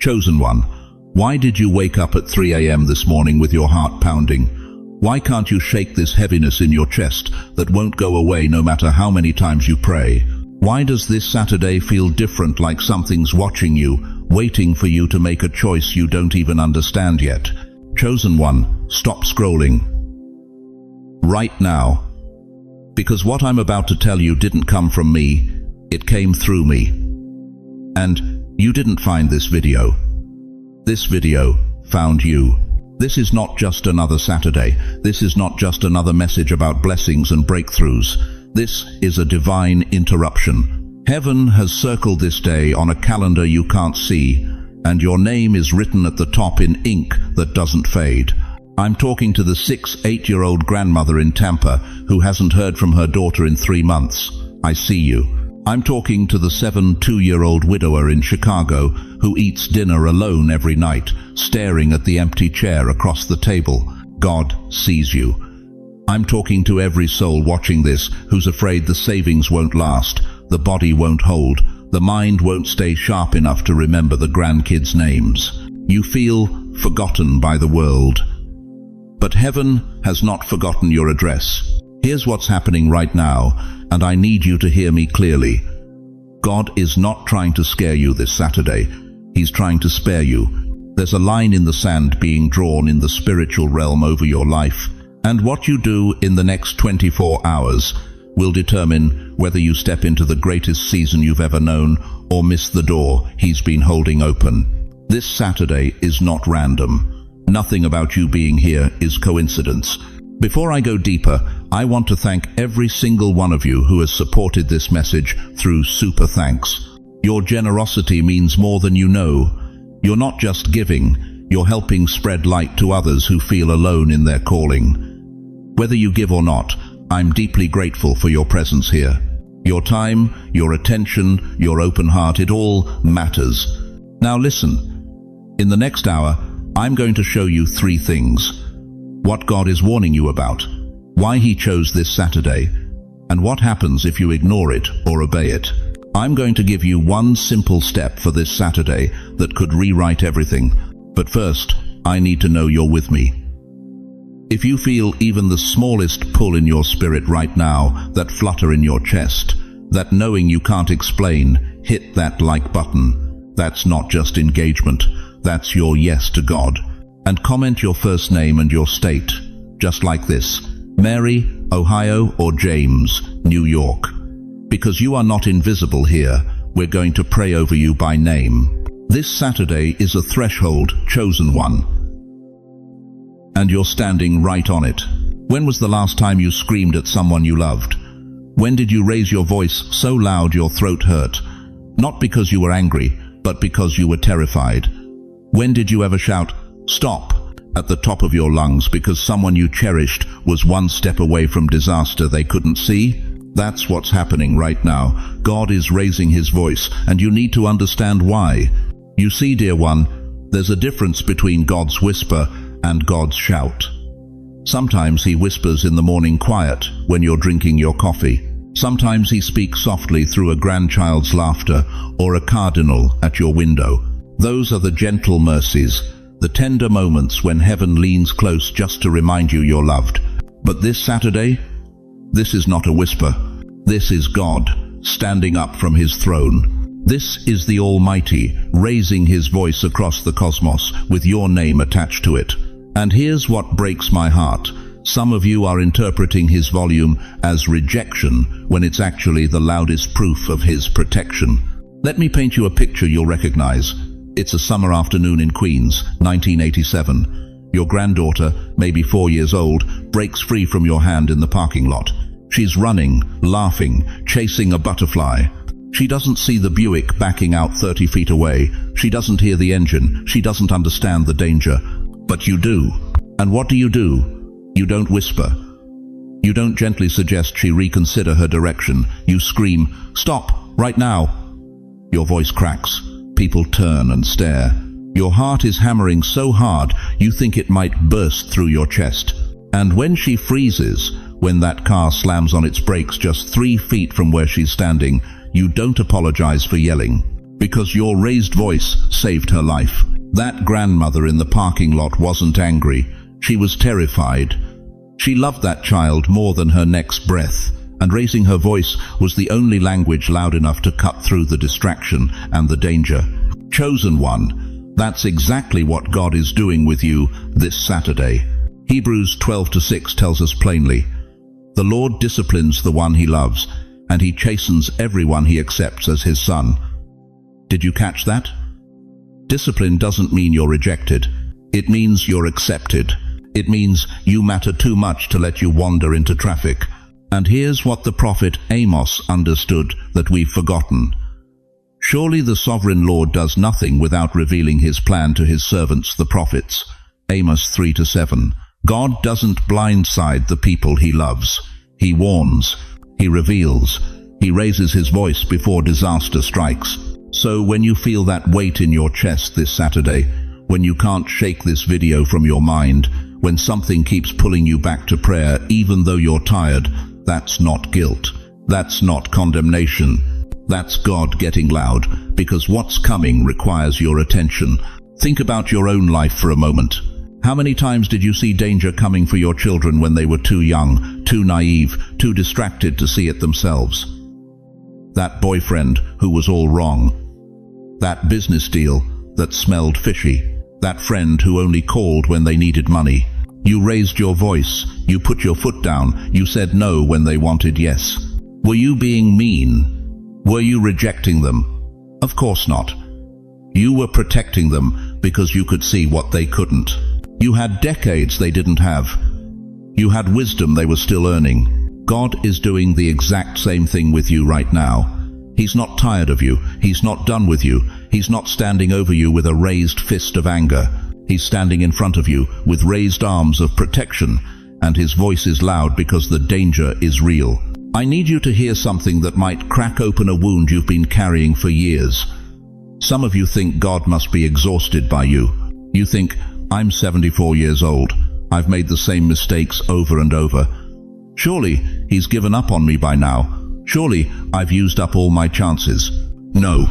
Chosen one, why did you wake up at 3 a.m. this morning with your heart pounding? Why can't you shake this heaviness in your chest that won't go away no matter how many times you pray? Why does this Saturday feel different, like something's watching you, waiting for you to make a choice you don't even understand yet? Chosen one, stop scrolling right now. Because what I'm about to tell you didn't come from me, it came through me. And you didn't find this video. This video found you. This is not just another Saturday. This is not just another message about blessings and breakthroughs. This is a divine interruption. Heaven has circled this day on a calendar you can't see, and your name is written at the top in ink that doesn't fade. I'm talking to the 8-year-old grandmother in Tampa who hasn't heard from her daughter in 3 months. I see you. I'm talking to the 2-year-old widower in Chicago who eats dinner alone every night, staring at the empty chair across the table. God sees you. I'm talking to every soul watching this who's afraid the savings won't last, the body won't hold, the mind won't stay sharp enough to remember the grandkids' names. You feel forgotten by the world. But heaven has not forgotten your address. Here's what's happening right now, and I need you to hear me clearly. God is not trying to scare you this Saturday. He's trying to spare you. There's a line in the sand being drawn in the spiritual realm over your life, and what you do in the next 24 hours will determine whether you step into the greatest season you've ever known or miss the door He's been holding open. This Saturday is not random. Nothing about you being here is coincidence. Before I go deeper, I want to thank every single one of you who has supported this message through super thanks. Your generosity means more than you know. You're not just giving, you're helping spread light to others who feel alone in their calling. Whether you give or not, I'm deeply grateful for your presence here. Your time, your attention, your open heart, it all matters. Now listen, in the next hour, I'm going to show you 3 things. What God is warning you about, why He chose this Saturday, and what happens if you ignore it or obey it. I'm going to give you one simple step for this Saturday that could rewrite everything. But first, I need to know you're with me. If you feel even the smallest pull in your spirit right now, that flutter in your chest, that knowing you can't explain, hit that like button. That's not just engagement, that's your yes to God. And comment your first name and your state, just like this: Mary, Ohio, or James, New York. Because you are not invisible here, we're going to pray over you by name. This Saturday is a threshold, chosen one. And you're standing right on it. When was the last time you screamed at someone you loved? When did you raise your voice so loud your throat hurt? Not because you were angry, but because you were terrified. When did you ever shout, "Stop," at the top of your lungs because someone you cherished was one step away from disaster they couldn't see? That's what's happening right now. God is raising His voice, and you need to understand why. You see, dear one, there's a difference between God's whisper and God's shout. Sometimes He whispers in the morning quiet when you're drinking your coffee. Sometimes He speaks softly through a grandchild's laughter or a cardinal at your window. Those are the gentle mercies, the tender moments when heaven leans close just to remind you you're loved. But this Saturday, this is not a whisper. This is God standing up from His throne. This is the Almighty raising His voice across the cosmos with your name attached to it. And here's what breaks my heart. Some of you are interpreting His volume as rejection when it's actually the loudest proof of His protection. Let me paint you a picture you'll recognize. It's a summer afternoon in Queens, 1987. Your granddaughter, maybe 4 years old, breaks free from your hand in the parking lot. She's running, laughing, chasing a butterfly. She doesn't see the Buick backing out 30 feet away. She doesn't hear the engine. She doesn't understand the danger. But you do. And what do? You don't whisper. You don't gently suggest she reconsider her direction. You scream, "Stop, right now." Your voice cracks. People turn and stare. Your heart is hammering so hard you think it might burst through your chest. And when she freezes, when that car slams on its brakes just 3 feet from where she's standing, you don't apologize for yelling. Because your raised voice saved her life. That grandmother in the parking lot wasn't angry. She was terrified. She loved that child more than her next breath, and raising her voice was the only language loud enough to cut through the distraction and the danger. Chosen one, that's exactly what God is doing with you this Saturday. Hebrews 12:6 tells us plainly, "The Lord disciplines the one he loves, and he chastens everyone he accepts as his son." Did you catch that? Discipline doesn't mean you're rejected. It means you're accepted. It means you matter too much to let you wander into traffic. And here's what the prophet Amos understood that we've forgotten. Surely the sovereign Lord does nothing without revealing his plan to his servants, the prophets. Amos 3-7. God doesn't blindside the people he loves. He warns. He reveals. He raises his voice before disaster strikes. So when you feel that weight in your chest this Saturday, when you can't shake this video from your mind, when something keeps pulling you back to prayer even though you're tired, that's not guilt. That's not condemnation. That's God getting loud, because what's coming requires your attention. Think about your own life for a moment. How many times did you see danger coming for your children when they were too young, too naive, too distracted to see it themselves? That boyfriend who was all wrong. That business deal that smelled fishy. That friend who only called when they needed money. You raised your voice. You put your foot down. You said no when they wanted yes. Were you being mean? Were you rejecting them? Of course not. You were protecting them because you could see what they couldn't. You had decades they didn't have. You had wisdom they were still earning. God is doing the exact same thing with you right now. He's not tired of you. He's not done with you. He's not standing over you with a raised fist of anger. He's standing in front of you with raised arms of protection, and his voice is loud because the danger is real. I need you to hear something that might crack open a wound you've been carrying for years. Some of you think God must be exhausted by you. You think, I'm 74 years old. I've made the same mistakes over and over. Surely he's given up on me by now. Surely I've used up all my chances. No.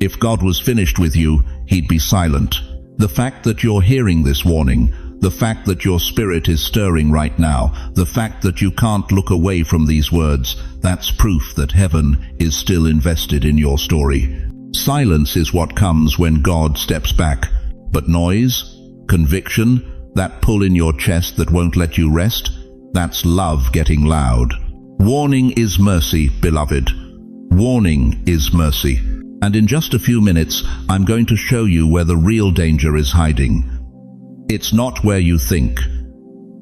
If God was finished with you, he'd be silent. The fact that you're hearing this warning, the fact that your spirit is stirring right now, the fact that you can't look away from these words, that's proof that heaven is still invested in your story. Silence is what comes when God steps back. But noise, conviction, that pull in your chest that won't let you rest, that's love getting loud. Warning is mercy, beloved. Warning is mercy. And in just a few minutes, I'm going to show you where the real danger is hiding. It's not where you think.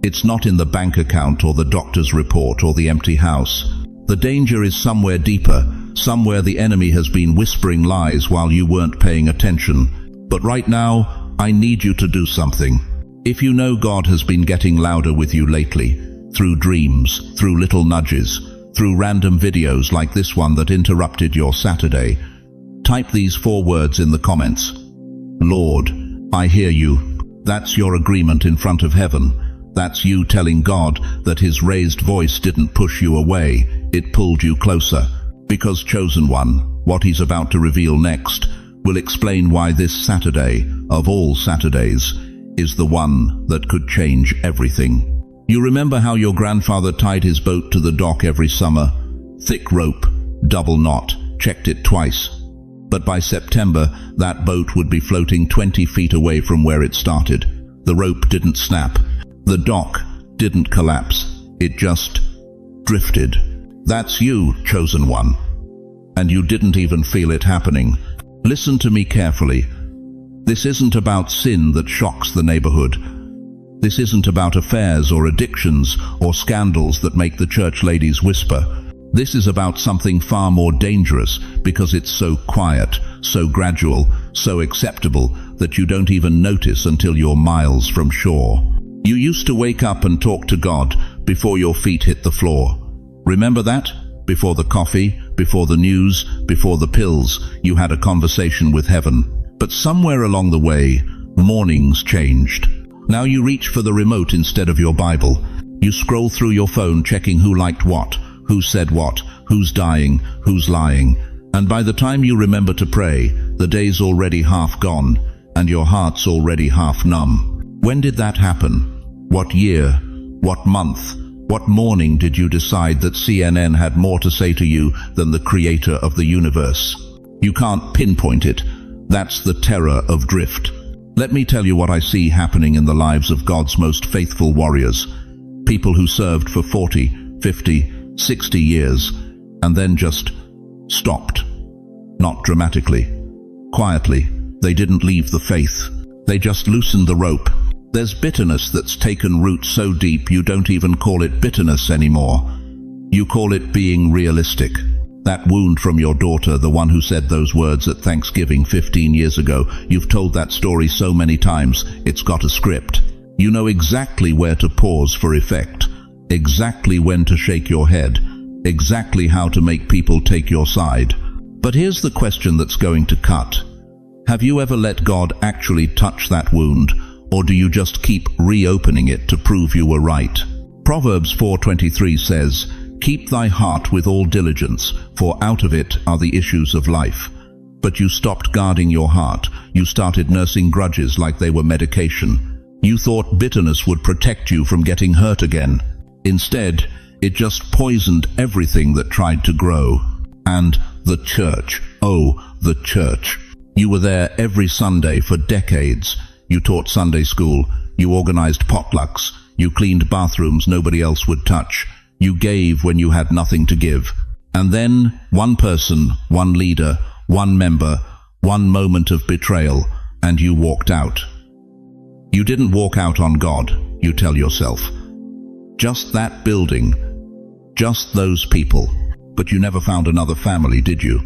It's not in the bank account or the doctor's report or the empty house. The danger is somewhere deeper, somewhere the enemy has been whispering lies while you weren't paying attention. But right now, I need you to do something. If you know God has been getting louder with you lately, through dreams, through little nudges, through random videos like this one that interrupted your Saturday, type these 4 words in the comments. Lord, I hear you. That's your agreement in front of heaven. That's you telling God that his raised voice didn't push you away, it pulled you closer. Because chosen one, what he's about to reveal next, will explain why this Saturday, of all Saturdays, is the one that could change everything. You remember how your grandfather tied his boat to the dock every summer? Thick rope, double knot, checked it twice. But by September, that boat would be floating 20 feet away from where it started. The rope didn't snap. The dock didn't collapse. It just drifted. That's you, chosen one. And you didn't even feel it happening. Listen to me carefully. This isn't about sin that shocks the neighborhood. This isn't about affairs or addictions or scandals that make the church ladies whisper. This is about something far more dangerous because it's so quiet, so gradual, so acceptable that you don't even notice until you're miles from shore. You used to wake up and talk to God before your feet hit the floor. Remember that? Before the coffee, before the news, before the pills, you had a conversation with heaven. But somewhere along the way, mornings changed. Now you reach for the remote instead of your Bible. You scroll through your phone checking who liked what, who said what, who's dying, who's lying. And by the time you remember to pray, The day's already half gone, and your heart's already half numb. When did that happen? What year? What month? What morning did you decide that CNN had more to say to you than the creator of the universe? You can't pinpoint it. That's the terror of drift. Let me tell you what I see happening in the lives of God's most faithful warriors. People who served for 40, 50, 60 years, and then just stopped. Not dramatically. Quietly. They didn't leave the faith. They just loosened the rope. There's bitterness that's taken root so deep you don't even call it bitterness anymore. You call it being realistic. That wound from your daughter, the one who said those words at Thanksgiving 15 years ago, you've told that story so many times, it's got a script. You know exactly where to pause for effect, exactly when to shake your head, exactly how to make people take your side. But here's the question that's going to cut. Have you ever let God actually touch that wound? Or do you just keep reopening it to prove you were right? Proverbs 4:23 says, "Keep thy heart with all diligence, for out of it are the issues of life." But you stopped guarding your heart. You started nursing grudges like they were medication. You thought bitterness would protect you from getting hurt again. Instead, it just poisoned everything that tried to grow. And the church, oh, the church. You were there every Sunday for decades. You taught Sunday school, you organized potlucks, you cleaned bathrooms nobody else would touch, you gave when you had nothing to give. And then, one person, one leader, one member, one moment of betrayal, and you walked out. You didn't walk out on God, you tell yourself. Just that building, just those people. But you never found another family, did you?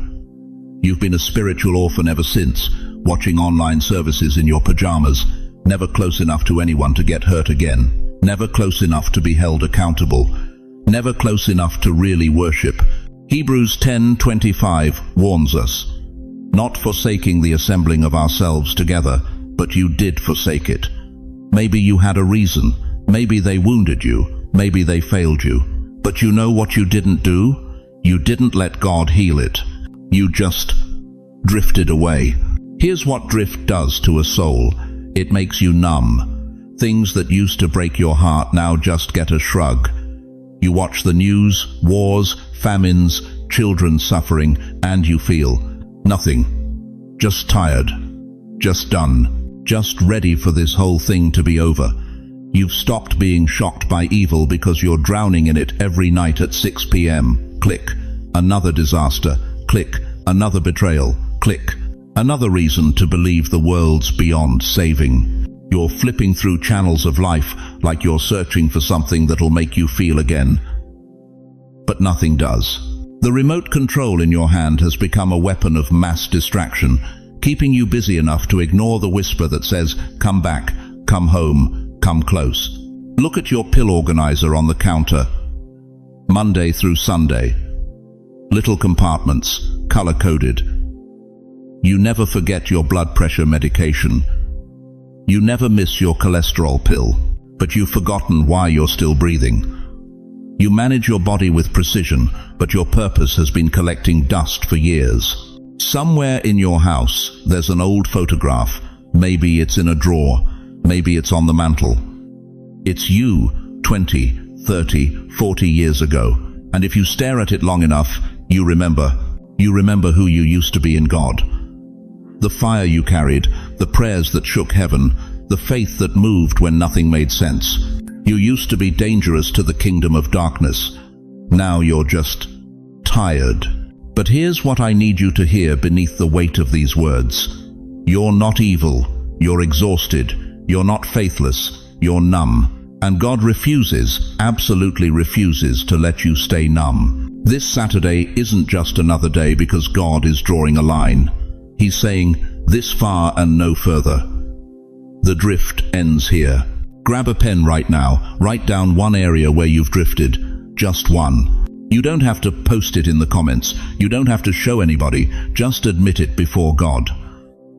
You've been a spiritual orphan ever since, watching online services in your pajamas, never close enough to anyone to get hurt again, never close enough to be held accountable, never close enough to really worship. Hebrews 10:25 warns us, not forsaking the assembling of ourselves together, but you did forsake it. Maybe you had a reason, maybe they wounded you, maybe they failed you, but you know what you didn't do? You didn't let God heal it. You just drifted away. Here's what drift does to a soul. It makes you numb. Things that used to break your heart now just get a shrug. You watch the news, wars, famines, children suffering, and you feel nothing. Just tired. Just done. Just ready for this whole thing to be over. You've stopped being shocked by evil because you're drowning in it every night at 6 p.m. Click. Another disaster. Click. Another betrayal. Click. Another reason to believe the world's beyond saving. You're flipping through channels of life like you're searching for something that'll make you feel again. But nothing does. The remote control in your hand has become a weapon of mass distraction, keeping you busy enough to ignore the whisper that says, "Come back, come home, come close." Look at your pill organizer on the counter. Monday through Sunday. Little compartments, color-coded. You never forget your blood pressure medication. You never miss your cholesterol pill, but you've forgotten why you're still breathing. You manage your body with precision, but your purpose has been collecting dust for years. Somewhere in your house, there's an old photograph. Maybe it's in a drawer. Maybe it's on the mantle. It's you, 20, 30, 40 years ago. And if you stare at it long enough, you remember who you used to be in God. The fire you carried, the prayers that shook heaven, the faith that moved when nothing made sense. You used to be dangerous to the kingdom of darkness. Now you're just tired. But here's what I need you to hear beneath the weight of these words. You're not evil. You're exhausted. You're not faithless. You're numb. And God refuses, absolutely refuses, to let you stay numb. This Saturday isn't just another day because God is drawing a line. He's saying, this far and no further. The drift ends here. Grab a pen right now. Write down one area where you've drifted. Just one. You don't have to post it in the comments. You don't have to show anybody. Just admit it before God.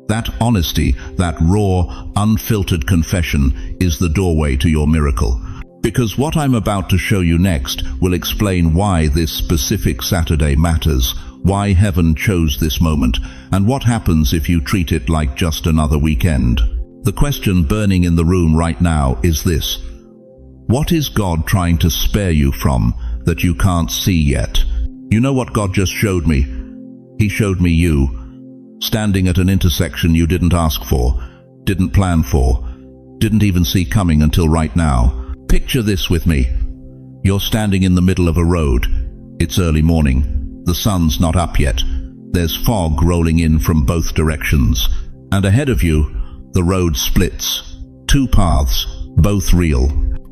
That honesty, that raw, unfiltered confession is the doorway to your miracle. Because what I'm about to show you next will explain why this specific Saturday matters, why heaven chose this moment, and what happens if you treat it like just another weekend. The question burning in the room right now is this: what is God trying to spare you from that you can't see yet? You know what God just showed me? He showed me you, standing at an intersection you didn't ask for, didn't plan for, didn't even see coming until right now. Picture this with me. You're standing in the middle of a road. It's early morning. The sun's not up yet. There's fog rolling in from both directions. And ahead of you, the road splits. Two paths, both real,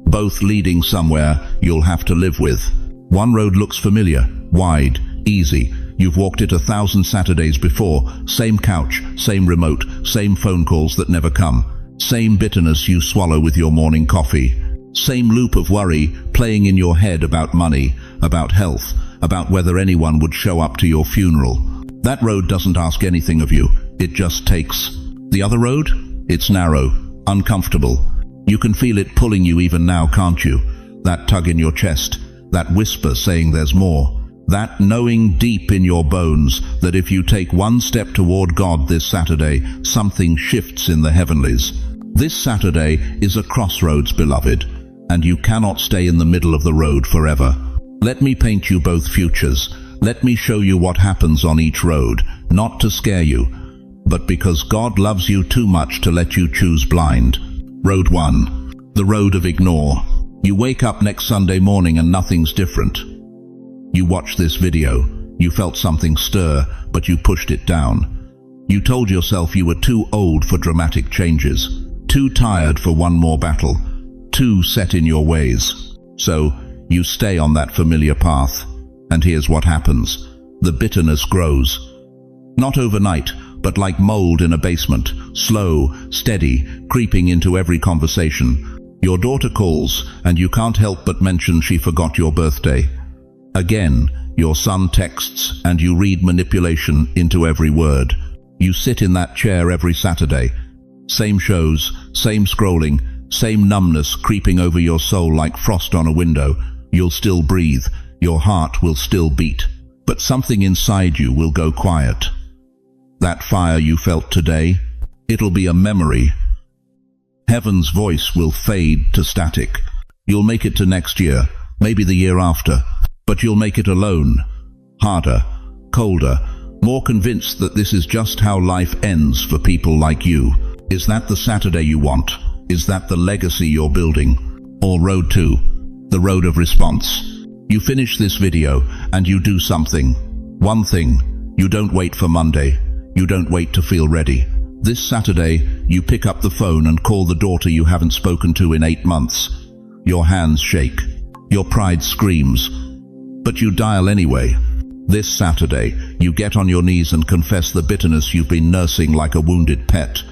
both leading somewhere you'll have to live with. One road looks familiar, wide, easy. You've walked it 1,000 Saturdays before. Same couch, same remote, same phone calls that never come. Same bitterness you swallow with your morning coffee. Same loop of worry playing in your head about money, about health, about whether anyone would show up to your funeral. That road doesn't ask anything of you. It just takes. The other road? It's narrow, uncomfortable. You can feel it pulling you even now, can't you? That tug in your chest, that whisper saying there's more. That knowing deep in your bones that if you take one step toward God this Saturday, something shifts in the heavenlies. This Saturday is a crossroads, beloved, and you cannot stay in the middle of the road forever. Let me paint you both futures. Let me show you what happens on each road, not to scare you, but because God loves you too much to let you choose blind. Road 1. The road of ignore. You wake up next Sunday morning and nothing's different. You watch this video. You felt something stir, but you pushed it down. You told yourself you were too old for dramatic changes, too tired for one more battle, too set in your ways. So, you stay on that familiar path. And here's what happens. The bitterness grows. Not overnight, but like mold in a basement, slow, steady, creeping into every conversation. Your daughter calls, and you can't help but mention she forgot your birthday. Again, your son texts, and you read manipulation into every word. You sit in that chair every Saturday. Same shows, same scrolling, same numbness creeping over your soul like frost on a window. You'll still breathe, your heart will still beat, but something inside you will go quiet. That fire you felt today, it'll be a memory. Heaven's voice will fade to static. You'll make it to next year, maybe the year after, but you'll make it alone, harder, colder, more convinced that this is just how life ends for people like you. Is that the Saturday you want? Is that the legacy you're building? Or road 2, the road of response? You finish this video and you do something. One thing. You don't wait for Monday. You don't wait to feel ready. This Saturday, you pick up the phone and call the daughter you haven't spoken to in 8 months. Your hands shake. Your pride screams. But you dial anyway. This Saturday, you get on your knees and confess the bitterness you've been nursing like a wounded pet.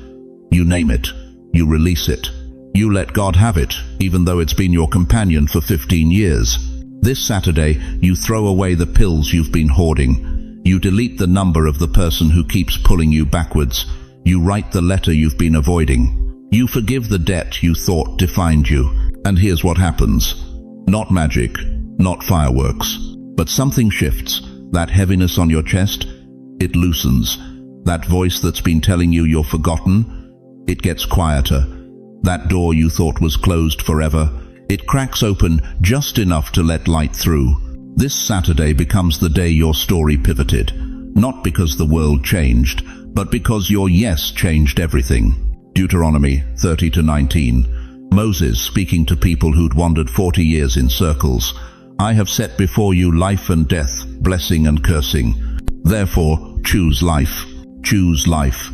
You name it. You release it. You let God have it, even though it's been your companion for 15 years. This Saturday, you throw away the pills you've been hoarding. You delete the number of the person who keeps pulling you backwards. You write the letter you've been avoiding. You forgive the debt you thought defined you. And here's what happens. Not magic, not fireworks, but something shifts. That heaviness on your chest, it loosens. That voice that's been telling you you're forgotten, it gets quieter. That door you thought was closed forever, it cracks open just enough to let light through. This Saturday becomes the day your story pivoted, not because the world changed, but because your yes changed everything. Deuteronomy 30-19. Moses speaking to people who'd wandered 40 years in circles. I have set before you life and death, blessing and cursing. Therefore, choose life. Choose life.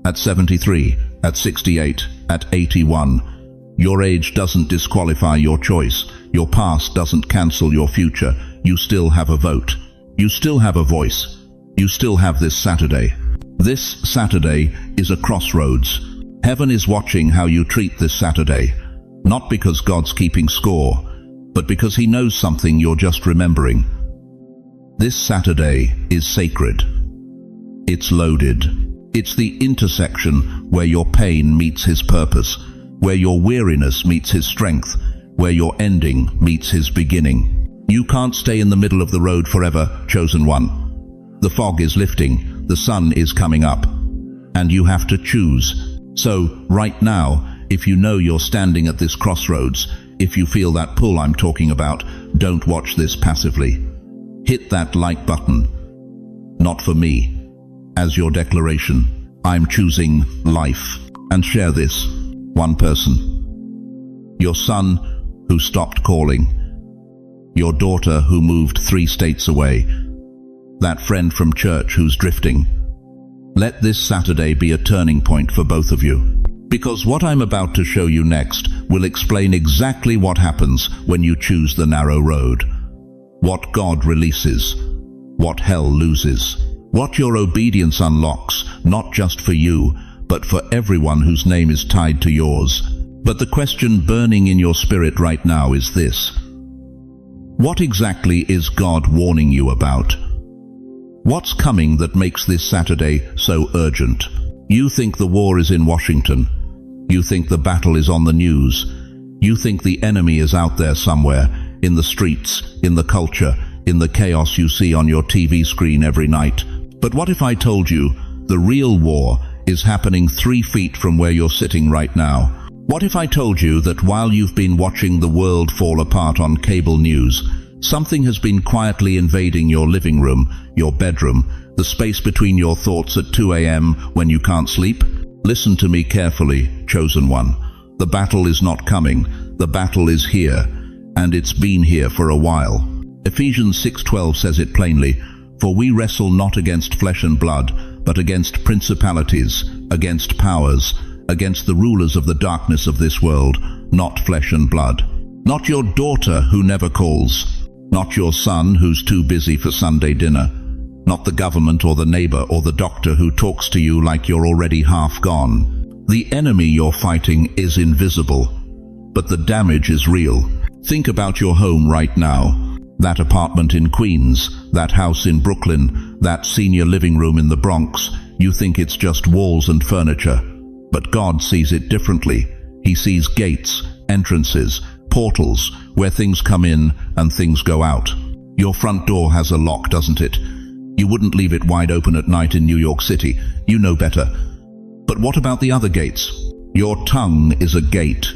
At 73, at 68, at 81. Your age doesn't disqualify your choice. Your past doesn't cancel your future. You still have a vote. You still have a voice. You still have this Saturday. This Saturday is a crossroads. Heaven is watching how you treat this Saturday. Not because God's keeping score, but because He knows something you're just remembering. This Saturday is sacred. It's loaded. It's the intersection where your pain meets His purpose, where your weariness meets His strength, where your ending meets His beginning. You can't stay in the middle of the road forever, chosen one. The fog is lifting, the sun is coming up, and you have to choose. So, right now, if you know you're standing at this crossroads, if you feel that pull I'm talking about, don't watch this passively. Hit that like button. Not for me. As your declaration, I'm choosing life. And share this. One person. Your son who stopped calling. Your daughter who moved 3 states away. That friend from church who's drifting. Let this Saturday be a turning point for both of you. Because what I'm about to show you next will explain exactly what happens when you choose the narrow road. What God releases. What hell loses. What your obedience unlocks, not just for you, but for everyone whose name is tied to yours. But the question burning in your spirit right now is this. What exactly is God warning you about? What's coming that makes this Saturday so urgent? You think the war is in Washington. You think the battle is on the news. You think the enemy is out there somewhere, in the streets, in the culture, in the chaos you see on your TV screen every night. But what if I told you the real war is happening 3 feet from where you're sitting right now? What if I told you that while you've been watching the world fall apart on cable news, something has been quietly invading your living room, your bedroom, the space between your thoughts at 2 a.m. when you can't sleep? Listen to me carefully, chosen one. The battle is not coming. The battle is here, and it's been here for a while. Ephesians 6:12 says it plainly, "For we wrestle not against flesh and blood, but against principalities, against powers, against the rulers of the darkness of this world, not flesh and blood." Not your daughter who never calls, not your son who's too busy for Sunday dinner, not the government or the neighbor or the doctor who talks to you like you're already half gone. The enemy you're fighting is invisible, but the damage is real. Think about your home right now. That apartment in Queens, that house in Brooklyn, that senior living room in the Bronx. You think it's just walls and furniture. But God sees it differently. He sees gates, entrances, portals, where things come in and things go out. Your front door has a lock, doesn't it? You wouldn't leave it wide open at night in New York City. You know better. But what about the other gates? Your tongue is a gate.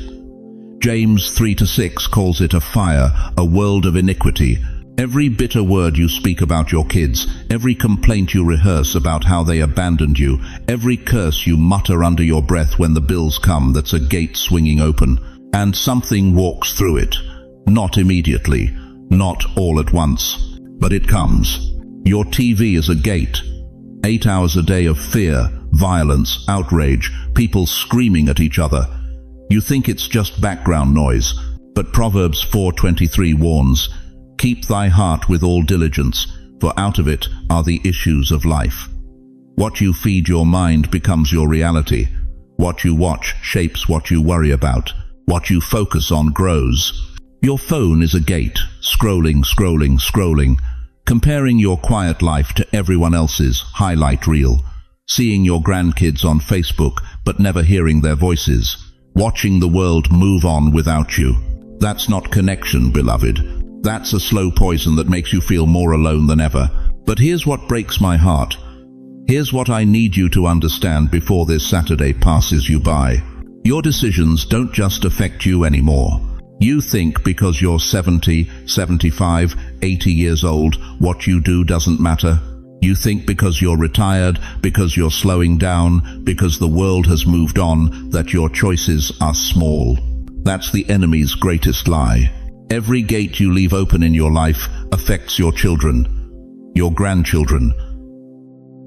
James 3-6 calls it a fire, a world of iniquity. Every bitter word you speak about your kids, every complaint you rehearse about how they abandoned you, every curse you mutter under your breath when the bills come, that's a gate swinging open. And something walks through it. Not immediately, not all at once, but it comes. Your TV is a gate. 8 hours a day of fear, violence, outrage, people screaming at each other. You think it's just background noise, but Proverbs 4:23 warns, "Keep thy heart with all diligence, for out of it are the issues of life." What you feed your mind becomes your reality. What you watch shapes what you worry about. What you focus on grows. Your phone is a gate, scrolling, scrolling, scrolling, comparing your quiet life to everyone else's highlight reel, seeing your grandkids on Facebook but never hearing their voices, watching the world move on without you. That's not connection, beloved. That's a slow poison that makes you feel more alone than ever. But here's what breaks my heart. Here's what I need you to understand before this Saturday passes you by. Your decisions don't just affect you anymore. You think because you're 70, 75, 80 years old, what you do doesn't matter. You think because you're retired, because you're slowing down, because the world has moved on, that your choices are small. That's the enemy's greatest lie. Every gate you leave open in your life affects your children, your grandchildren,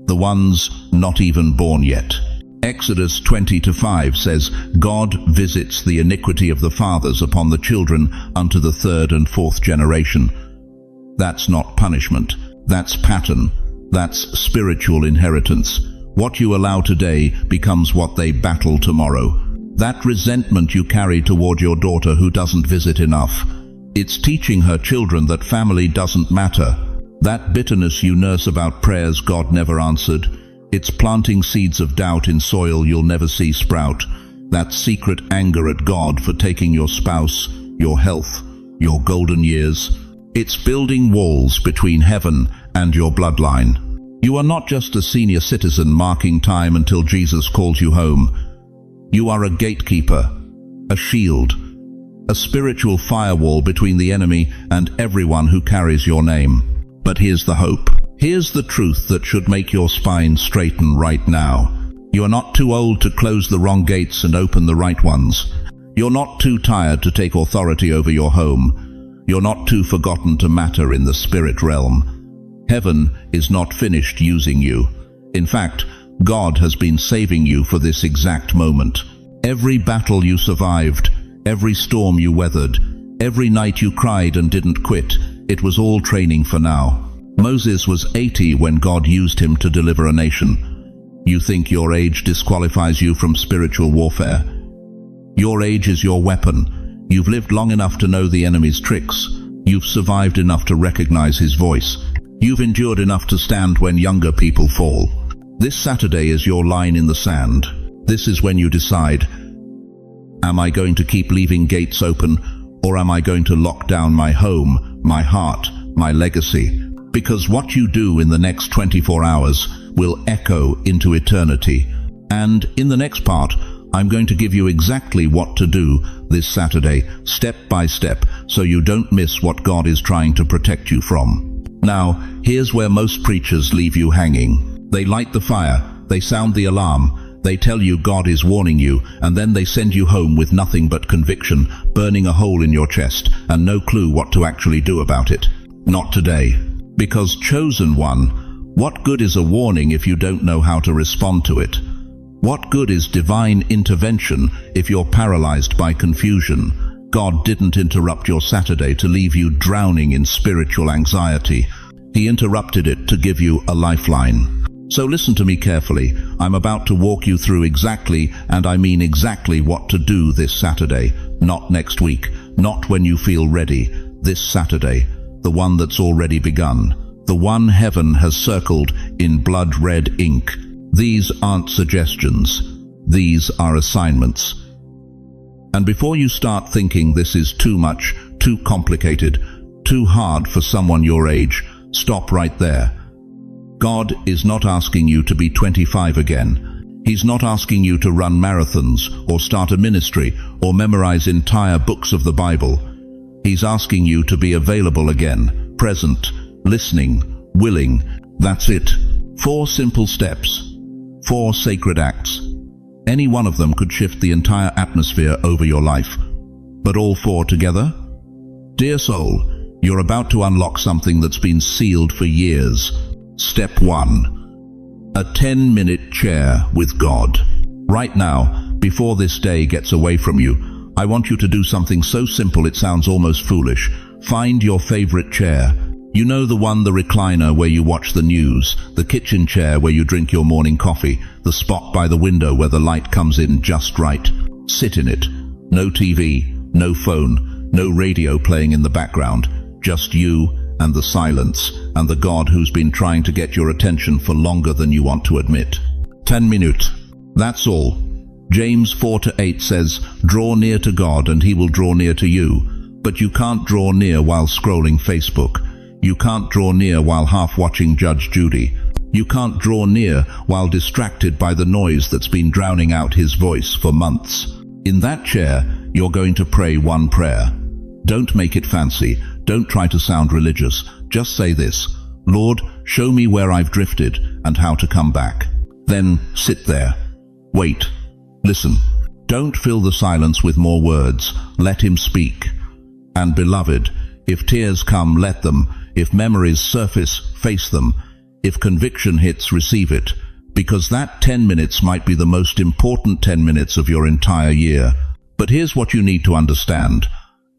the ones not even born yet. Exodus 20:5 says, "God visits the iniquity of the fathers upon the children unto the 3rd and 4th generation." That's not punishment. That's pattern. That's spiritual inheritance. What you allow today becomes what they battle tomorrow. That resentment you carry toward your daughter who doesn't visit enough, it's teaching her children that family doesn't matter. That bitterness you nurse about prayers God never answered, it's planting seeds of doubt in soil you'll never see sprout. That secret anger at God for taking your spouse, your health, your golden years, it's building walls between heaven and your bloodline. You are not just a senior citizen marking time until Jesus calls you home. You are a gatekeeper, a shield, a spiritual firewall between the enemy and everyone who carries your name. But here's the hope. Here's the truth that should make your spine straighten right now. You are not too old to close the wrong gates and open the right ones. You're not too tired to take authority over your home. You're not too forgotten to matter in the spirit realm. Heaven is not finished using you. In fact, God has been saving you for this exact moment. Every battle you survived, every storm you weathered, every night you cried and didn't quit, it was all training for now. Moses was 80 when God used him to deliver a nation. You think your age disqualifies you from spiritual warfare? Your age is your weapon. You've lived long enough to know the enemy's tricks. You've survived enough to recognize his voice. You've endured enough to stand when younger people fall. This Saturday is your line in the sand. This is when you decide, am I going to keep leaving gates open, or am I going to lock down my home, my heart, my legacy? Because what you do in the next 24 hours will echo into eternity. And in the next part, I'm going to give you exactly what to do this Saturday, step by step, so you don't miss what God is trying to protect you from. Now, here's where most preachers leave you hanging. They light the fire, they sound the alarm, they tell you God is warning you, and then they send you home with nothing but conviction, burning a hole in your chest, and no clue what to actually do about it. Not today. Because, chosen one, what good is a warning if you don't know how to respond to it? What good is divine intervention if you're paralyzed by confusion? God didn't interrupt your Saturday to leave you drowning in spiritual anxiety. He interrupted it to give you a lifeline. So listen to me carefully. I'm about to walk you through exactly, and I mean exactly, what to do this Saturday. Not next week, not when you feel ready. This Saturday, the one that's already begun, the one heaven has circled in blood-red ink. These aren't suggestions. These are assignments. And before you start thinking this is too much, too complicated, too hard for someone your age, stop right there. God is not asking you to be 25 again. He's not asking you to run marathons or start a ministry or memorize entire books of the Bible. He's asking you to be available again, present, listening, willing. That's it. 4 simple steps. 4 sacred acts. Any one of them could shift the entire atmosphere over your life. But all 4 together? Dear soul, you're about to unlock something that's been sealed for years. Step 1. A 10-minute chair with God. Right now, before this day gets away from you, I want you to do something so simple it sounds almost foolish. Find your favorite chair. You know, the one, the recliner where you watch the news, the kitchen chair where you drink your morning coffee, the spot by the window where the light comes in just right. Sit in it. No TV, no phone, no radio playing in the background. Just you and the silence, and the God who's been trying to get your attention for longer than you want to admit. 10 minutes. That's all. James 4:8 says, draw near to God and he will draw near to you. But you can't draw near while scrolling Facebook. You can't draw near while half watching Judge Judy. You can't draw near while distracted by the noise that's been drowning out his voice for months. In that chair, you're going to pray one prayer. Don't make it fancy. Don't try to sound religious. Just say this: Lord, show me where I've drifted and how to come back. Then sit there. Wait. Listen. Don't fill the silence with more words. Let him speak. And beloved, if tears come, let them. If memories surface, face them. If conviction hits, receive it. Because that 10 minutes might be the most important 10 minutes of your entire year. But here's what you need to understand.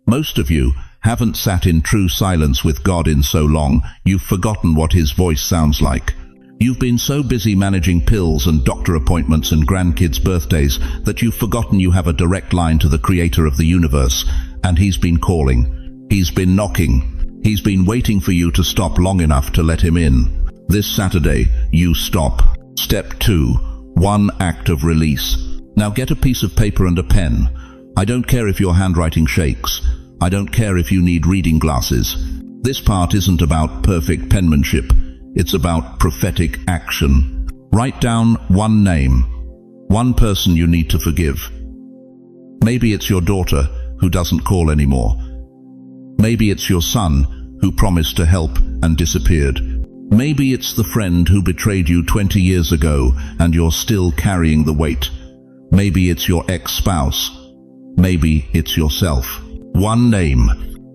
Most of you haven't sat in true silence with God in so long, you've forgotten what his voice sounds like. You've been so busy managing pills and doctor appointments and grandkids' birthdays that you've forgotten you have a direct line to the creator of the universe, and he's been calling. He's been knocking. He's been waiting for you to stop long enough to let him in. This Saturday, you stop. Step 2. One act of release. Now get a piece of paper and a pen. I don't care if your handwriting shakes. I don't care if you need reading glasses. This part isn't about perfect penmanship. It's about prophetic action. Write down one name, one person you need to forgive. Maybe it's your daughter who doesn't call anymore. Maybe it's your son who promised to help and disappeared. Maybe it's the friend who betrayed you 20 years ago and you're still carrying the weight. Maybe it's your ex-spouse. Maybe it's yourself. One name.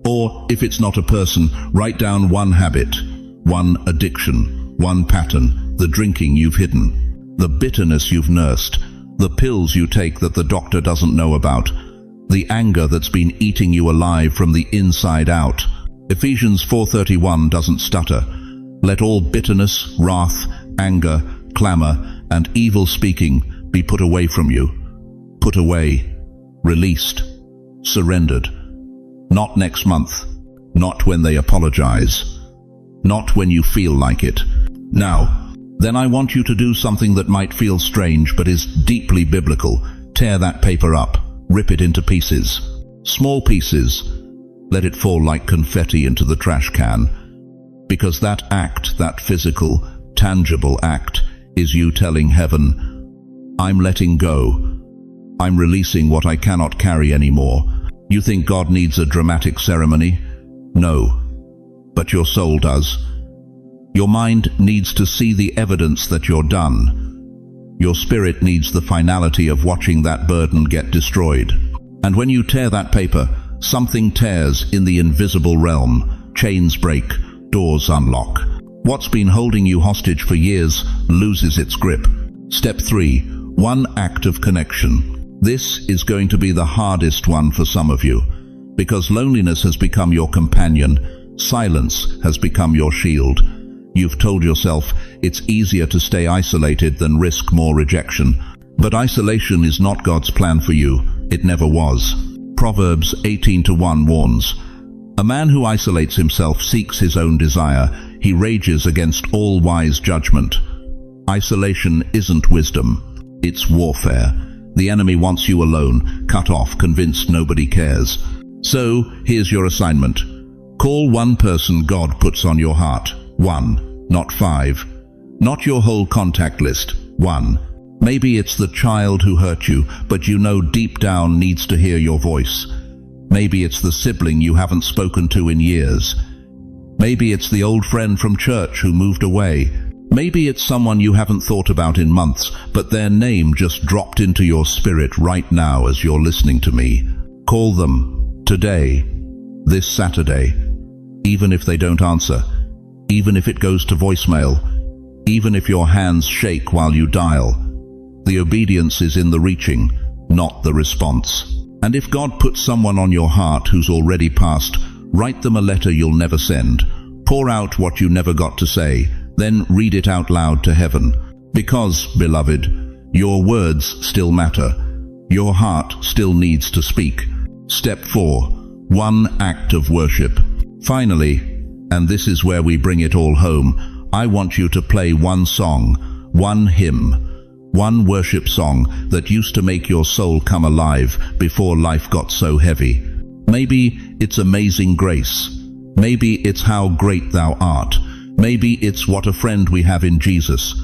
Or, if it's not a person, write down one habit, one addiction, one pattern, the drinking you've hidden, the bitterness you've nursed, the pills you take that the doctor doesn't know about, the anger that's been eating you alive from the inside out. Ephesians 4:31 doesn't stutter. Let all bitterness, wrath, anger, clamor, and evil speaking be put away from you. Put away, released, surrendered. Not next month, not when they apologize, not when you feel like it. Now, then I want you to do something that might feel strange but is deeply biblical. Tear that paper up, rip it into pieces. Small pieces. Let it fall like confetti into the trash can. Because that act, that physical, tangible act, is you telling heaven, I'm letting go. I'm releasing what I cannot carry anymore. You think God needs a dramatic ceremony? No. But your soul does. Your mind needs to see the evidence that you're done. Your spirit needs the finality of watching that burden get destroyed. And when you tear that paper, something tears in the invisible realm. Chains break, doors unlock. What's been holding you hostage for years loses its grip. Step 3. One act of connection. This is going to be the hardest one for some of you, because loneliness has become your companion, silence has become your shield. You've told yourself it's easier to stay isolated than risk more rejection. But isolation is not God's plan for you. It never was. Proverbs 18:1 warns, a man who isolates himself seeks his own desire. He rages against all wise judgment. Isolation isn't wisdom. It's warfare. The enemy wants you alone, cut off, convinced nobody cares. So, here's your assignment. Call one person God puts on your heart. One, not 5. Not your whole contact list. One. Maybe it's the child who hurt you, but you know deep down needs to hear your voice. Maybe it's the sibling you haven't spoken to in years. Maybe it's the old friend from church who moved away. Maybe it's someone you haven't thought about in months, but their name just dropped into your spirit right now as you're listening to me. Call them today, this Saturday, even if they don't answer, even if it goes to voicemail, even if your hands shake while you dial. The obedience is in the reaching, not the response. And if God puts someone on your heart who's already passed, write them a letter you'll never send. Pour out what you never got to say. Then read it out loud to heaven. Because, beloved, your words still matter. Your heart still needs to speak. Step 4. One act of worship. Finally, and this is where we bring it all home, I want you to play one song, one hymn, one worship song that used to make your soul come alive before life got so heavy. Maybe it's Amazing Grace. Maybe it's How Great Thou Art. Maybe it's What a Friend We Have in Jesus.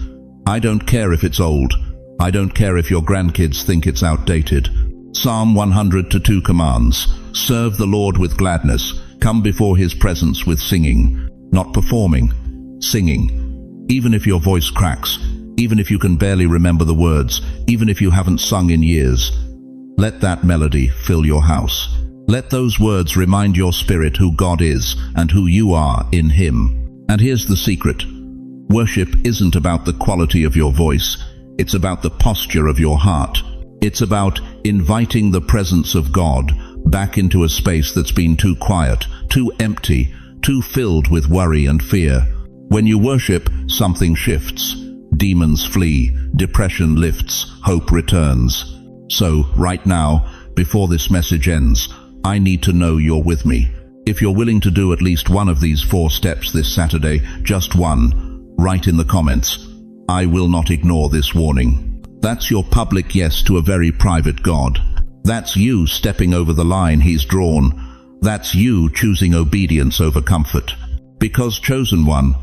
I don't care if it's old. I don't care if your grandkids think it's outdated. Psalm 100:2 commands, serve the Lord with gladness, come before his presence with singing. Not performing, singing. Even if your voice cracks, even if you can barely remember the words, even if you haven't sung in years, let that melody fill your house. Let those words remind your spirit who God is and who you are in him. And here's the secret. Worship isn't about the quality of your voice. It's about the posture of your heart. It's about inviting the presence of God back into a space that's been too quiet, too empty, too filled with worry and fear. When you worship, something shifts. Demons flee, depression lifts, hope returns. So, right now, before this message ends, I need to know you're with me. If you're willing to do at least one of these 4 steps this Saturday, just one, write in the comments, I will not ignore this warning. That's your public yes to a very private God. That's you stepping over the line he's drawn. That's you choosing obedience over comfort. Because, chosen one,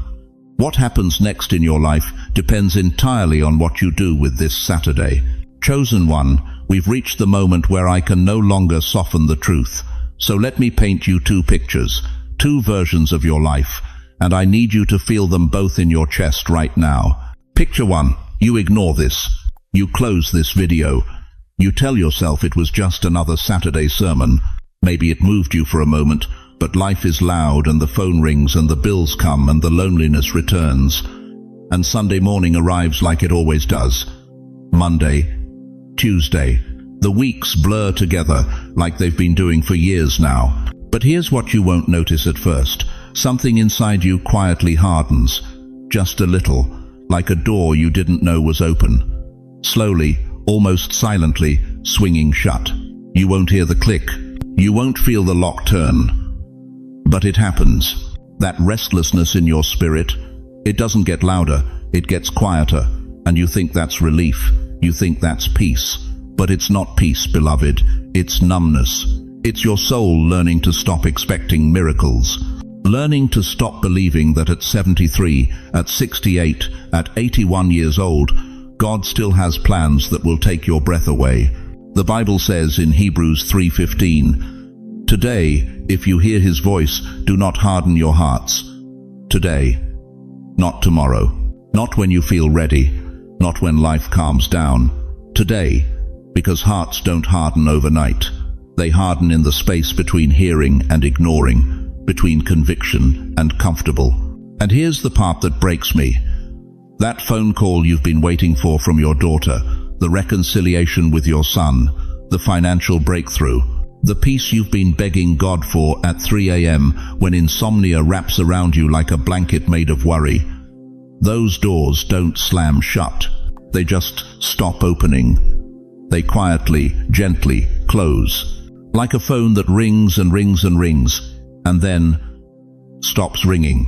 What happens next in your life depends entirely on what you do with this Saturday. Chosen one, we've reached the moment where I can no longer soften the truth. So let me paint you two pictures, two versions of your life, and I need you to feel them both in your chest right now. Picture one, you ignore this. You close this video. You tell yourself it was just another Saturday sermon. Maybe it moved you for a moment, but life is loud and the phone rings and the bills come and the loneliness returns. And Sunday morning arrives like it always does. Monday, Tuesday, the weeks blur together like they've been doing for years now. But here's what you won't notice at first. Something inside you quietly hardens, just a little, like a door you didn't know was open. Slowly, almost silently, swinging shut. You won't hear the click. You won't feel the lock turn. But it happens. That restlessness in your spirit, it doesn't get louder, it gets quieter. And you think that's relief. You think that's peace. But it's not peace, beloved. It's numbness. It's your soul learning to stop expecting miracles. Learning to stop believing that at 73, at 68, at 81 years old, God still has plans that will take your breath away. The Bible says in Hebrews 3:15, "Today, if you hear his voice, do not harden your hearts." Today, not tomorrow, not when you feel ready, not when life calms down. Today, because hearts don't harden overnight. They harden in the space between hearing and ignoring, between conviction and comfortable. And here's the part that breaks me. That phone call you've been waiting for from your daughter, the reconciliation with your son, the financial breakthrough, the peace you've been begging God for at 3 a.m. when insomnia wraps around you like a blanket made of worry. Those doors don't slam shut. They just stop opening. They quietly, gently close. Like a phone that rings and rings and rings, and then stops ringing.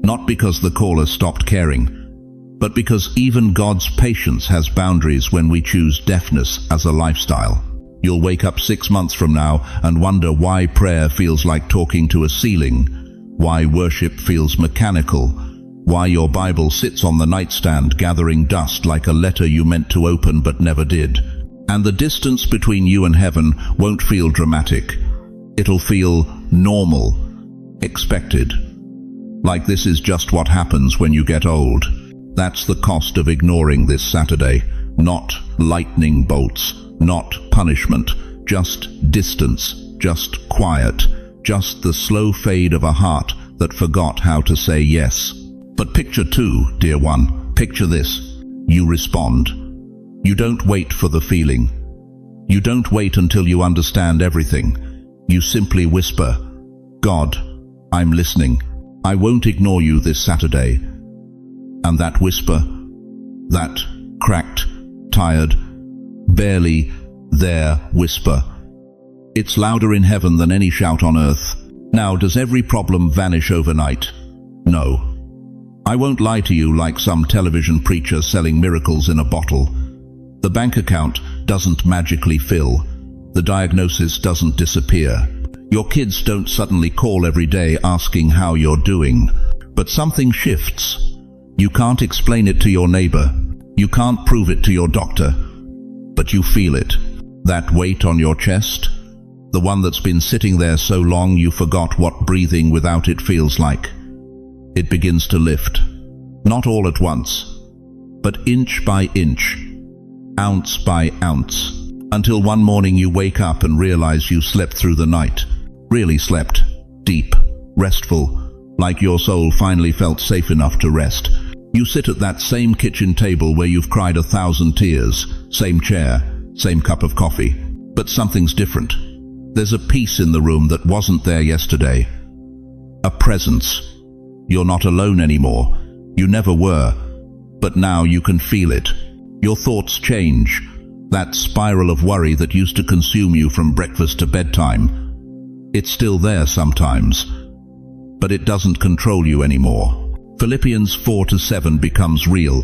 Not because the caller stopped caring, but because even God's patience has boundaries when we choose deafness as a lifestyle. You'll wake up 6 months from now and wonder why prayer feels like talking to a ceiling, why worship feels mechanical, why your Bible sits on the nightstand gathering dust like a letter you meant to open but never did. And the distance between you and heaven won't feel dramatic. It'll feel normal, expected. Like this is just what happens when you get old. That's the cost of ignoring this Saturday. Not lightning bolts, not punishment, just distance, just quiet, just the slow fade of a heart that forgot how to say yes. But picture two, dear one, picture this. You respond. You don't wait for the feeling. You don't wait until you understand everything. You simply whisper, "God, I'm listening. I won't ignore you this Saturday." And that whisper, that cracked, tired, barely there whisper, it's louder in heaven than any shout on earth. Now, does every problem vanish overnight? No. I won't lie to you like some television preacher selling miracles in a bottle. The bank account doesn't magically fill. The diagnosis doesn't disappear. Your kids don't suddenly call every day asking how you're doing. But something shifts. You can't explain it to your neighbor. You can't prove it to your doctor. But you feel it. That weight on your chest, the one that's been sitting there so long you forgot what breathing without it feels like. It begins to lift. Not all at once, but inch by inch, ounce by ounce, until one morning you wake up and realize you slept through the night. Really slept. Deep, restful, like your soul finally felt safe enough to rest. You sit at that same kitchen table where you've cried 1,000 tears, same chair, same cup of coffee. But something's different. There's a peace in the room that wasn't there yesterday. A presence. You're not alone anymore. You never were. But now you can feel it. Your thoughts change. That spiral of worry that used to consume you from breakfast to bedtime. It's still there sometimes, but it doesn't control you anymore. Philippians 4:7 becomes real.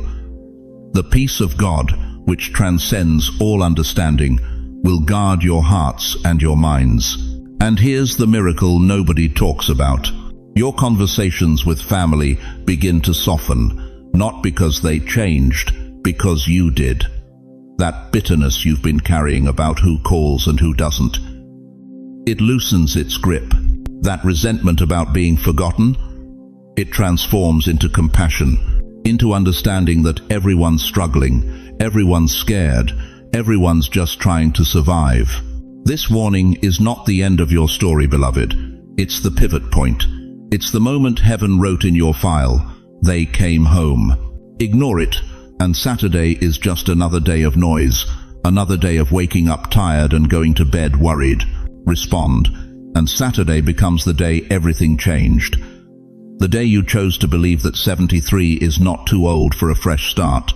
The peace of God, which transcends all understanding, will guard your hearts and your minds. And here's the miracle nobody talks about. Your conversations with family begin to soften, not because they changed, because you did. That bitterness you've been carrying about who calls and who doesn't, it loosens its grip. That resentment about being forgotten, it transforms into compassion, into understanding that everyone's struggling, everyone's scared, everyone's just trying to survive. This warning is not the end of your story, beloved. It's the pivot point. It's the moment heaven wrote in your file, they came home. Ignore it, and Saturday is just another day of noise, another day of waking up tired and going to bed worried. Respond, and Saturday becomes the day everything changed. The day you chose to believe that 73 is not too old for a fresh start,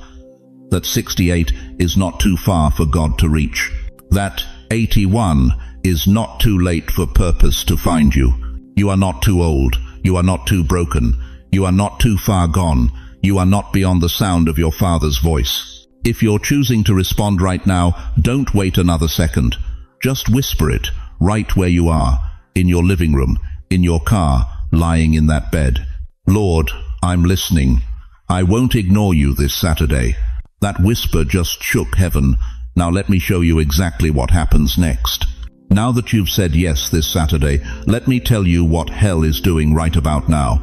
that 68 is not too far for God to reach, that 81 is not too late for purpose to find you. You are not too old, you are not too broken, you are not too far gone, you are not beyond the sound of your Father's voice. If you're choosing to respond right now, don't wait another second. Just whisper it, right where you are, in your living room, in your car, lying in that bed. Lord, I'm listening. I won't ignore you this Saturday. That whisper just shook heaven. Now let me show you exactly what happens next. Now that you've said yes this Saturday, let me tell you what hell is doing right about now.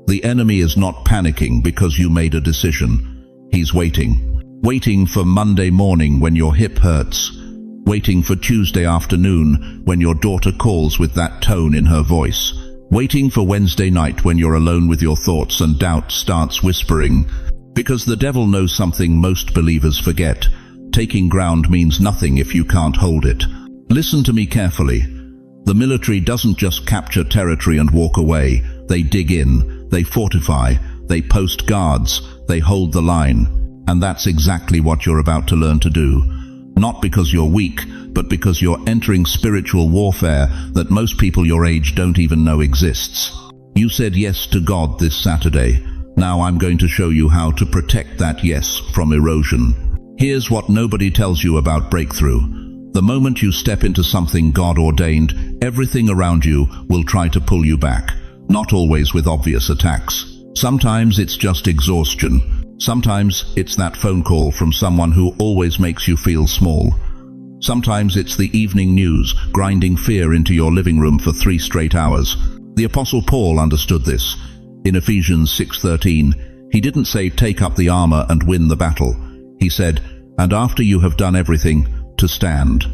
The enemy is not panicking because you made a decision. He's waiting. Waiting for Monday morning when your hip hurts. Waiting for Tuesday afternoon when your daughter calls with that tone in her voice. Waiting for Wednesday night when you're alone with your thoughts and doubt starts whispering. Because the devil knows something most believers forget. Taking ground means nothing if you can't hold it. Listen to me carefully. The military doesn't just capture territory and walk away. They dig in, they fortify, they post guards, they hold the line. And that's exactly what you're about to learn to do. Not because you're weak, but because you're entering spiritual warfare that most people your age don't even know exists. You said yes to God this Saturday. Now I'm going to show you how to protect that yes from erosion. Here's what nobody tells you about breakthrough. The moment you step into something God ordained, everything around you will try to pull you back. Not always with obvious attacks. Sometimes it's just exhaustion. Sometimes it's that phone call from someone who always makes you feel small. Sometimes it's the evening news grinding fear into your living room for 3 straight hours. The Apostle Paul understood this. In Ephesians 6:13, he didn't say take up the armor and win the battle. He said, and after you have done everything, to stand.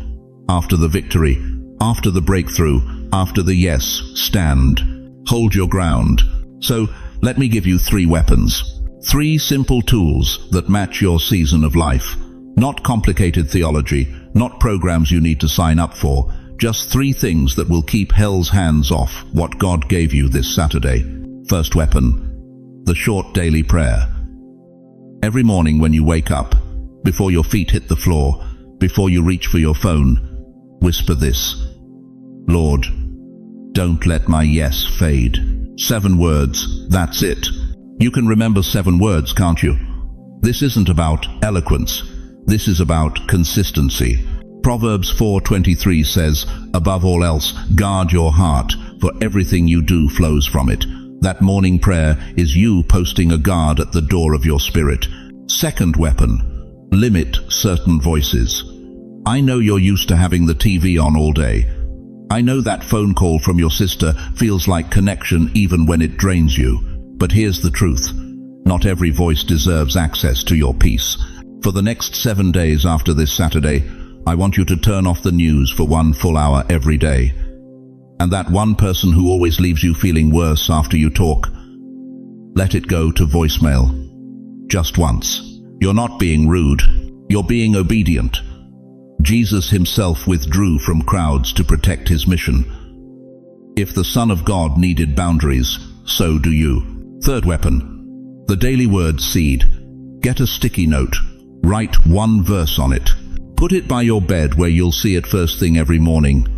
After the victory, after the breakthrough, after the yes, stand. Hold your ground. So let me give you 3 weapons. 3 simple tools that match your season of life. Not complicated theology, not programs you need to sign up for. Just 3 things that will keep hell's hands off what God gave you this Saturday. First weapon, the short daily prayer. Every morning when you wake up, before your feet hit the floor, before you reach for your phone, whisper this: Lord, don't let my yes fade. 7 words, that's it. You can remember 7 words, can't you? This isn't about eloquence. This is about consistency. Proverbs 4:23 says, above all else, guard your heart, for everything you do flows from it. That morning prayer is you posting a guard at the door of your spirit. Second weapon, limit certain voices. I know you're used to having the TV on all day. I know that phone call from your sister feels like connection even when it drains you. But here's the truth. Not every voice deserves access to your peace. For the next 7 days after this Saturday, I want you to turn off the news for 1 full hour every day. And that one person who always leaves you feeling worse after you talk, let it go to voicemail. Just once. You're not being rude. You're being obedient. Jesus himself withdrew from crowds to protect his mission. If the Son of God needed boundaries, so do you. Third weapon, the daily word seed. Get a sticky note. Write 1 verse on it. Put it by your bed where you'll see it first thing every morning.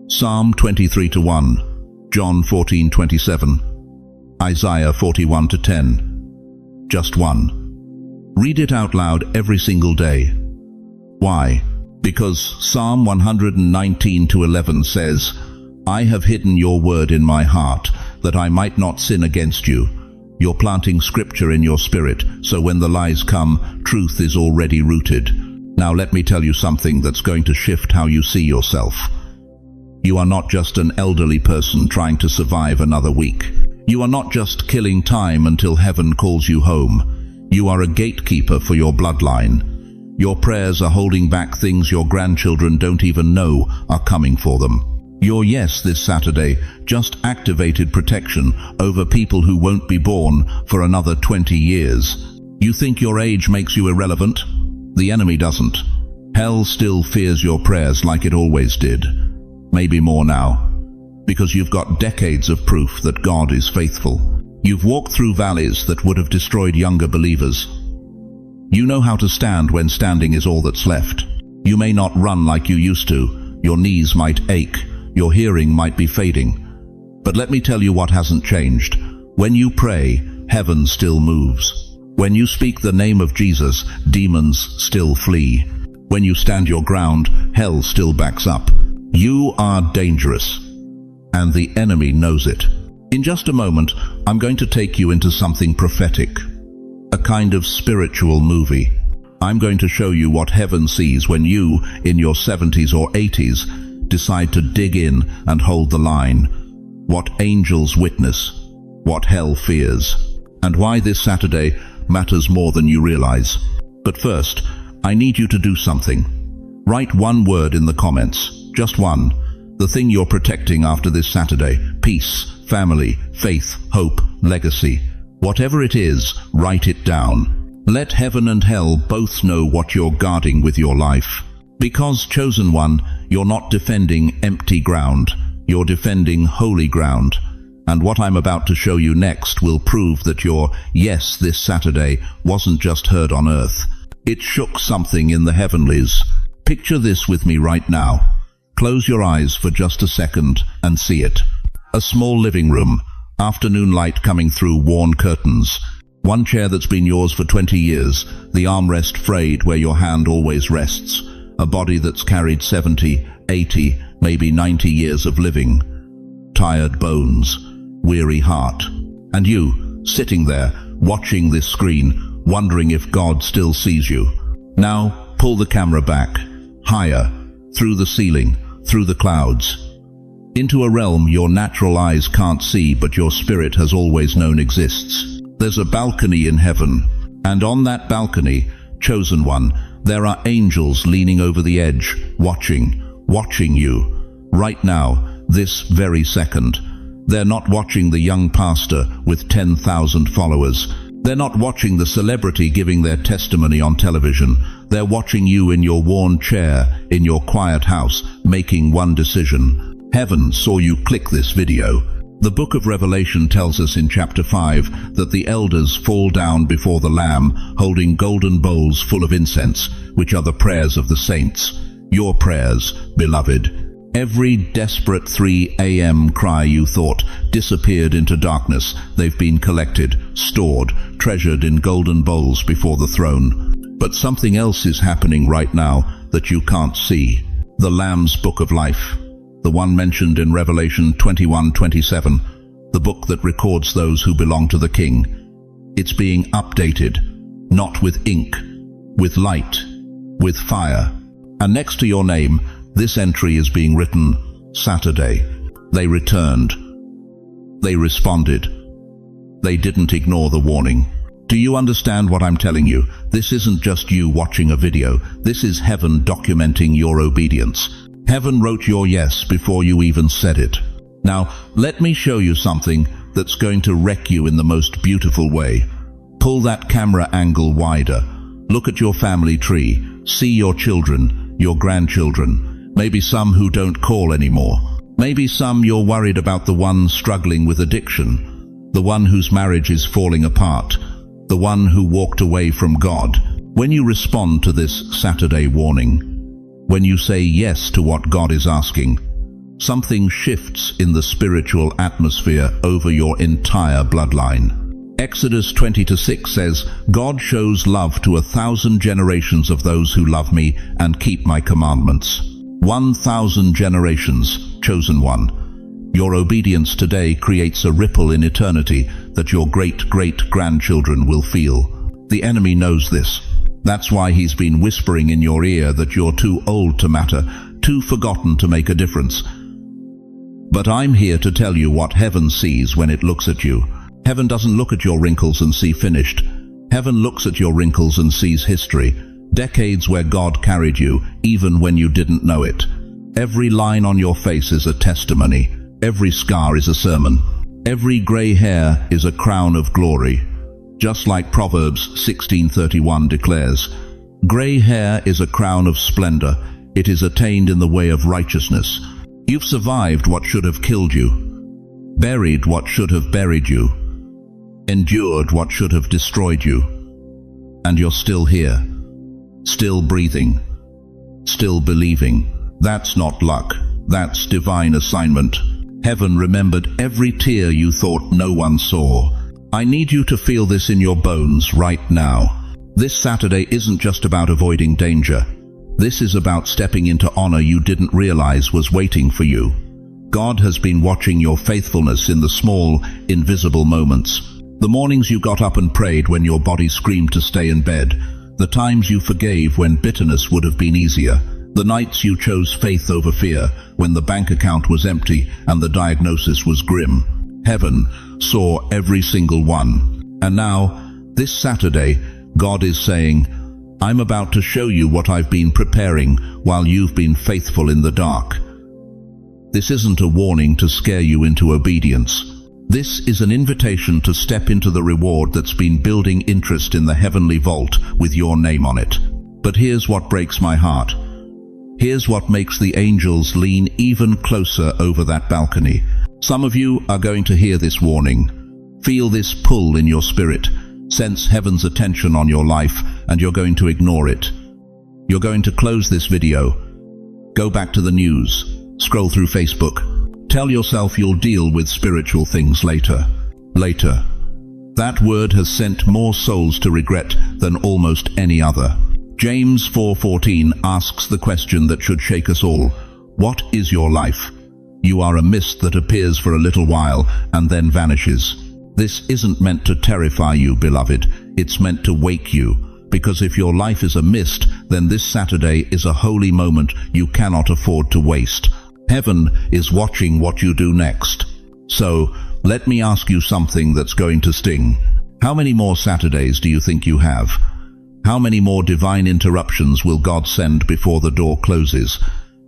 Psalm 23:1, John 14:27, Isaiah 41:10. Just 1. Read it out loud every single day. Why? Because Psalm 119:11 says, I have hidden your word in my heart, that I might not sin against you. You're planting scripture in your spirit, so when the lies come, truth is already rooted. Now let me tell you something that's going to shift how you see yourself. You are not just an elderly person trying to survive another week. You are not just killing time until heaven calls you home. You are a gatekeeper for your bloodline. Your prayers are holding back things your grandchildren don't even know are coming for them. Your yes this Saturday just activated protection over people who won't be born for another 20 years. You think your age makes you irrelevant? The enemy doesn't. Hell still fears your prayers like it always did. Maybe more now, because you've got decades of proof that God is faithful. You've walked through valleys that would have destroyed younger believers. You know how to stand when standing is all that's left. You may not run like you used to. Your knees might ache. Your hearing might be fading. But let me tell you what hasn't changed. When you pray, heaven still moves. When you speak the name of Jesus, demons still flee. When you stand your ground, hell still backs up. You are dangerous, and the enemy knows it. In just a moment, I'm going to take you into something prophetic, a kind of spiritual movie. I'm going to show you what heaven sees when you, in your 70s or 80s, decide to dig in and hold the line. What angels witness, what hell fears, and why this Saturday matters more than you realize. But first, I need you to do something. Write one word in the comments, just one. The thing you're protecting after this Saturday: peace, family, faith, hope, legacy. Whatever it is, write it down. Let heaven and hell both know what you're guarding with your life. Because, chosen one, you're not defending empty ground. You're defending holy ground. And what I'm about to show you next will prove that your yes this Saturday wasn't just heard on earth. It shook something in the heavenlies. Picture this with me right now. Close your eyes for just a second and see it. A small living room, afternoon light coming through worn curtains. One chair that's been yours for 20 years, the armrest frayed where your hand always rests. A body that's carried 70, 80, maybe 90 years of living. Tired bones, weary heart. And you, sitting there, watching this screen, wondering if God still sees you. Now, pull the camera back, higher, through the ceiling, through the clouds, into a realm your natural eyes can't see but your spirit has always known exists. There's a balcony in heaven, and on that balcony, chosen one, there are angels leaning over the edge, watching you. Right now, this very second. They're not watching the young pastor with 10,000 followers. They're not watching the celebrity giving their testimony on television. They're watching you in your worn chair, in your quiet house, making one decision. Heaven saw you click this video. The book of Revelation tells us in chapter 5 that the elders fall down before the Lamb, holding golden bowls full of incense, which are the prayers of the saints. Your prayers, beloved. Every desperate 3 a.m. cry you thought disappeared into darkness. They've been collected, stored, treasured in golden bowls before the throne. But something else is happening right now that you can't see. The Lamb's book of life. The one mentioned in Revelation 21:27, the book that records those who belong to the King. It's being updated, not with ink, with light, with fire. And next to your name, this entry is being written, Saturday. They returned. They responded. They didn't ignore the warning. Do you understand what I'm telling you? This isn't just you watching a video. This is heaven documenting your obedience. Heaven wrote your yes before you even said it. Now, let me show you something that's going to wreck you in the most beautiful way. Pull that camera angle wider. Look at your family tree. See your children, your grandchildren, maybe some who don't call anymore. Maybe some you're worried about, the one struggling with addiction, the one whose marriage is falling apart, the one who walked away from God. When you respond to this Saturday warning, when you say yes to what God is asking, something shifts in the spiritual atmosphere over your entire bloodline. Exodus 20:6 says, God shows love to 1,000 generations of those who love me and keep my commandments. 1,000 generations, chosen one. Your obedience today creates a ripple in eternity that your great-great-grandchildren will feel. The enemy knows this. That's why he's been whispering in your ear that you're too old to matter, too forgotten to make a difference. But I'm here to tell you what heaven sees when it looks at you. Heaven doesn't look at your wrinkles and see finished. Heaven looks at your wrinkles and sees history. Decades where God carried you, even when you didn't know it. Every line on your face is a testimony. Every scar is a sermon. Every gray hair is a crown of glory. Just like Proverbs 16:31 declares, gray hair is a crown of splendor. It is attained in the way of righteousness. You've survived what should have killed you, buried what should have buried you, endured what should have destroyed you. And you're still here, still breathing, still believing. That's not luck, that's divine assignment. Heaven remembered every tear you thought no one saw. I need you to feel this in your bones right now. This Saturday isn't just about avoiding danger. This is about stepping into honor you didn't realize was waiting for you. God has been watching your faithfulness in the small, invisible moments. The mornings you got up and prayed when your body screamed to stay in bed. The times you forgave when bitterness would have been easier. The nights you chose faith over fear when the bank account was empty and the diagnosis was grim. Heaven saw every single one. And now, this Saturday, God is saying, I'm about to show you what I've been preparing while you've been faithful in the dark. This isn't a warning to scare you into obedience. This is an invitation to step into the reward that's been building interest in the heavenly vault with your name on it. But here's what breaks my heart. Here's what makes the angels lean even closer over that balcony. Some of you are going to hear this warning, feel this pull in your spirit, sense heaven's attention on your life, and you're going to ignore it. You're going to close this video, go back to the news, scroll through Facebook, tell yourself you'll deal with spiritual things later. Later. That word has sent more souls to regret than almost any other. James 4:14 asks the question that should shake us all. What is your life? You are a mist that appears for a little while and then vanishes. This isn't meant to terrify you, beloved. It's meant to wake you. Because if your life is a mist, then this Saturday is a holy moment you cannot afford to waste. Heaven is watching what you do next. So, let me ask you something that's going to sting. How many more Saturdays do you think you have? How many more divine interruptions will God send before the door closes?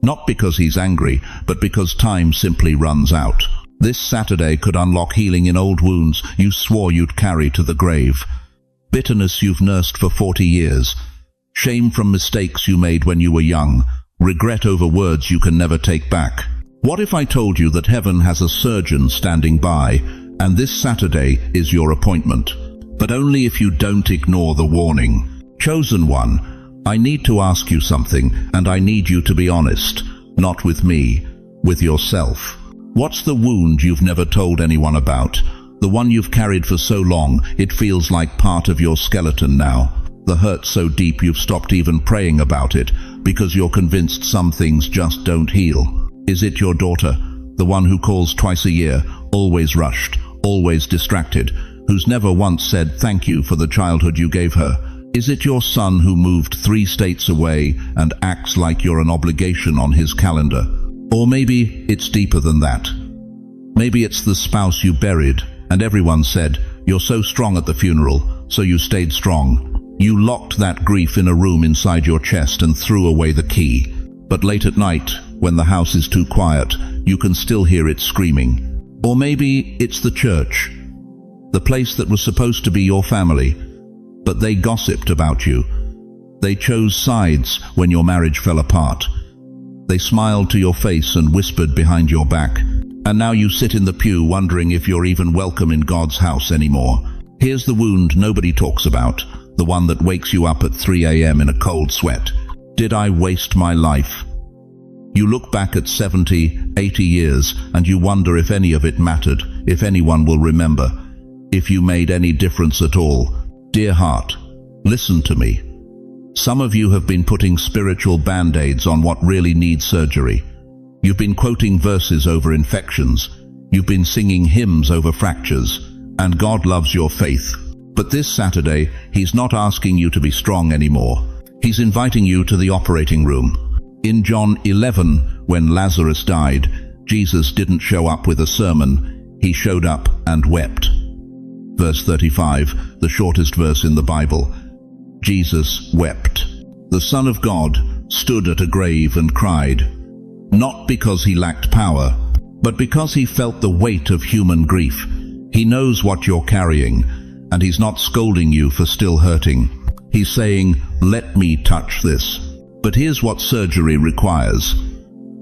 Not because he's angry, but because time simply runs out. This Saturday could unlock healing in old wounds you swore you'd carry to the grave. Bitterness you've nursed for 40 years. Shame from mistakes you made when you were young. Regret over words you can never take back. What if I told you that heaven has a surgeon standing by, and this Saturday is your appointment? But only if you don't ignore the warning. Chosen one, I need to ask you something, and I need you to be honest. Not with me, with yourself. What's the wound you've never told anyone about? The one you've carried for so long, it feels like part of your skeleton now. The hurt so deep you've stopped even praying about it, because you're convinced some things just don't heal. Is it your daughter, the one who calls twice a year, always rushed, always distracted, who's never once said thank you for the childhood you gave her? Is it your son who moved 3 states away and acts like you're an obligation on his calendar? Or maybe it's deeper than that. Maybe it's the spouse you buried, and everyone said, you're so strong at the funeral, so you stayed strong. You locked that grief in a room inside your chest and threw away the key. But late at night, when the house is too quiet, you can still hear it screaming. Or maybe it's the church, the place that was supposed to be your family, but they gossiped about you. They chose sides when your marriage fell apart. They smiled to your face and whispered behind your back. And now you sit in the pew wondering if you're even welcome in God's house anymore. Here's the wound nobody talks about, the one that wakes you up at 3 a.m. in a cold sweat. Did I waste my life? You look back at 70, 80 years and you wonder if any of it mattered, if anyone will remember, if you made any difference at all. Dear heart, listen to me. Some of you have been putting spiritual band-aids on what really needs surgery. You've been quoting verses over infections. You've been singing hymns over fractures. And God loves your faith. But this Saturday, He's not asking you to be strong anymore. He's inviting you to the operating room. In John 11, when Lazarus died, Jesus didn't show up with a sermon. He showed up and wept. Verse 35, the shortest verse in the Bible. Jesus wept. The Son of God stood at a grave and cried, not because He lacked power, but because He felt the weight of human grief. He knows what you're carrying, and He's not scolding you for still hurting. He's saying, let me touch this. But here's what surgery requires.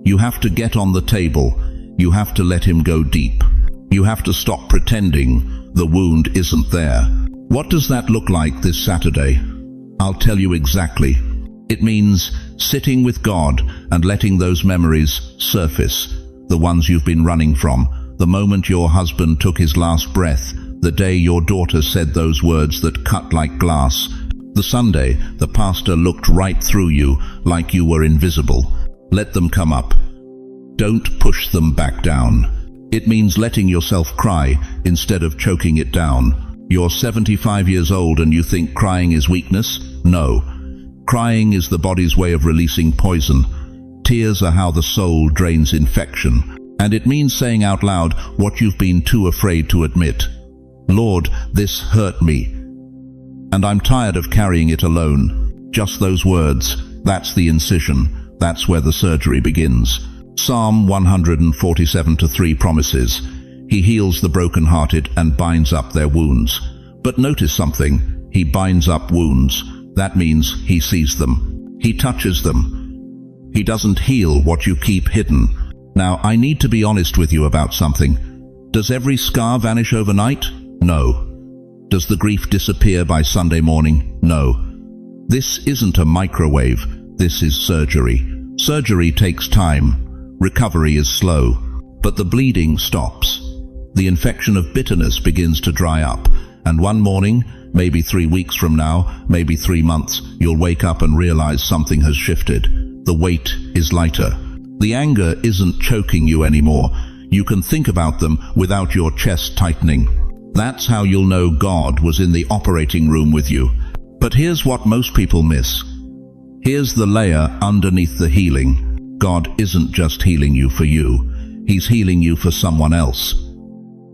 You have to get on the table. You have to let Him go deep. You have to stop pretending the wound isn't there. What does that look like this Saturday? I'll tell you exactly. It means sitting with God and letting those memories surface, the ones you've been running from, the moment your husband took his last breath, the day your daughter said those words that cut like glass, the Sunday the pastor looked right through you like you were invisible. Let them come up. Don't push them back down. It means letting yourself cry instead of choking it down. You're 75 years old and you think crying is weakness? No. Crying is the body's way of releasing poison. Tears are how the soul drains infection. And it means saying out loud what you've been too afraid to admit. Lord, this hurt me, and I'm tired of carrying it alone. Just those words, that's the incision. That's where the surgery begins. Psalm 147:3 promises, He heals the brokenhearted and binds up their wounds. But notice something, He binds up wounds. That means He sees them. He touches them. He doesn't heal what you keep hidden. Now, I need to be honest with you about something. Does every scar vanish overnight? No. Does the grief disappear by Sunday morning? No. This isn't a microwave. This is surgery. Surgery takes time. Recovery is slow. But the bleeding stops. The infection of bitterness begins to dry up. And one morning, maybe 3 weeks from now, maybe 3 months, you'll wake up and realize something has shifted. The weight is lighter. The anger isn't choking you anymore. You can think about them without your chest tightening. That's how you'll know God was in the operating room with you. But here's what most people miss. Here's the layer underneath the healing. God isn't just healing you for you. He's healing you for someone else.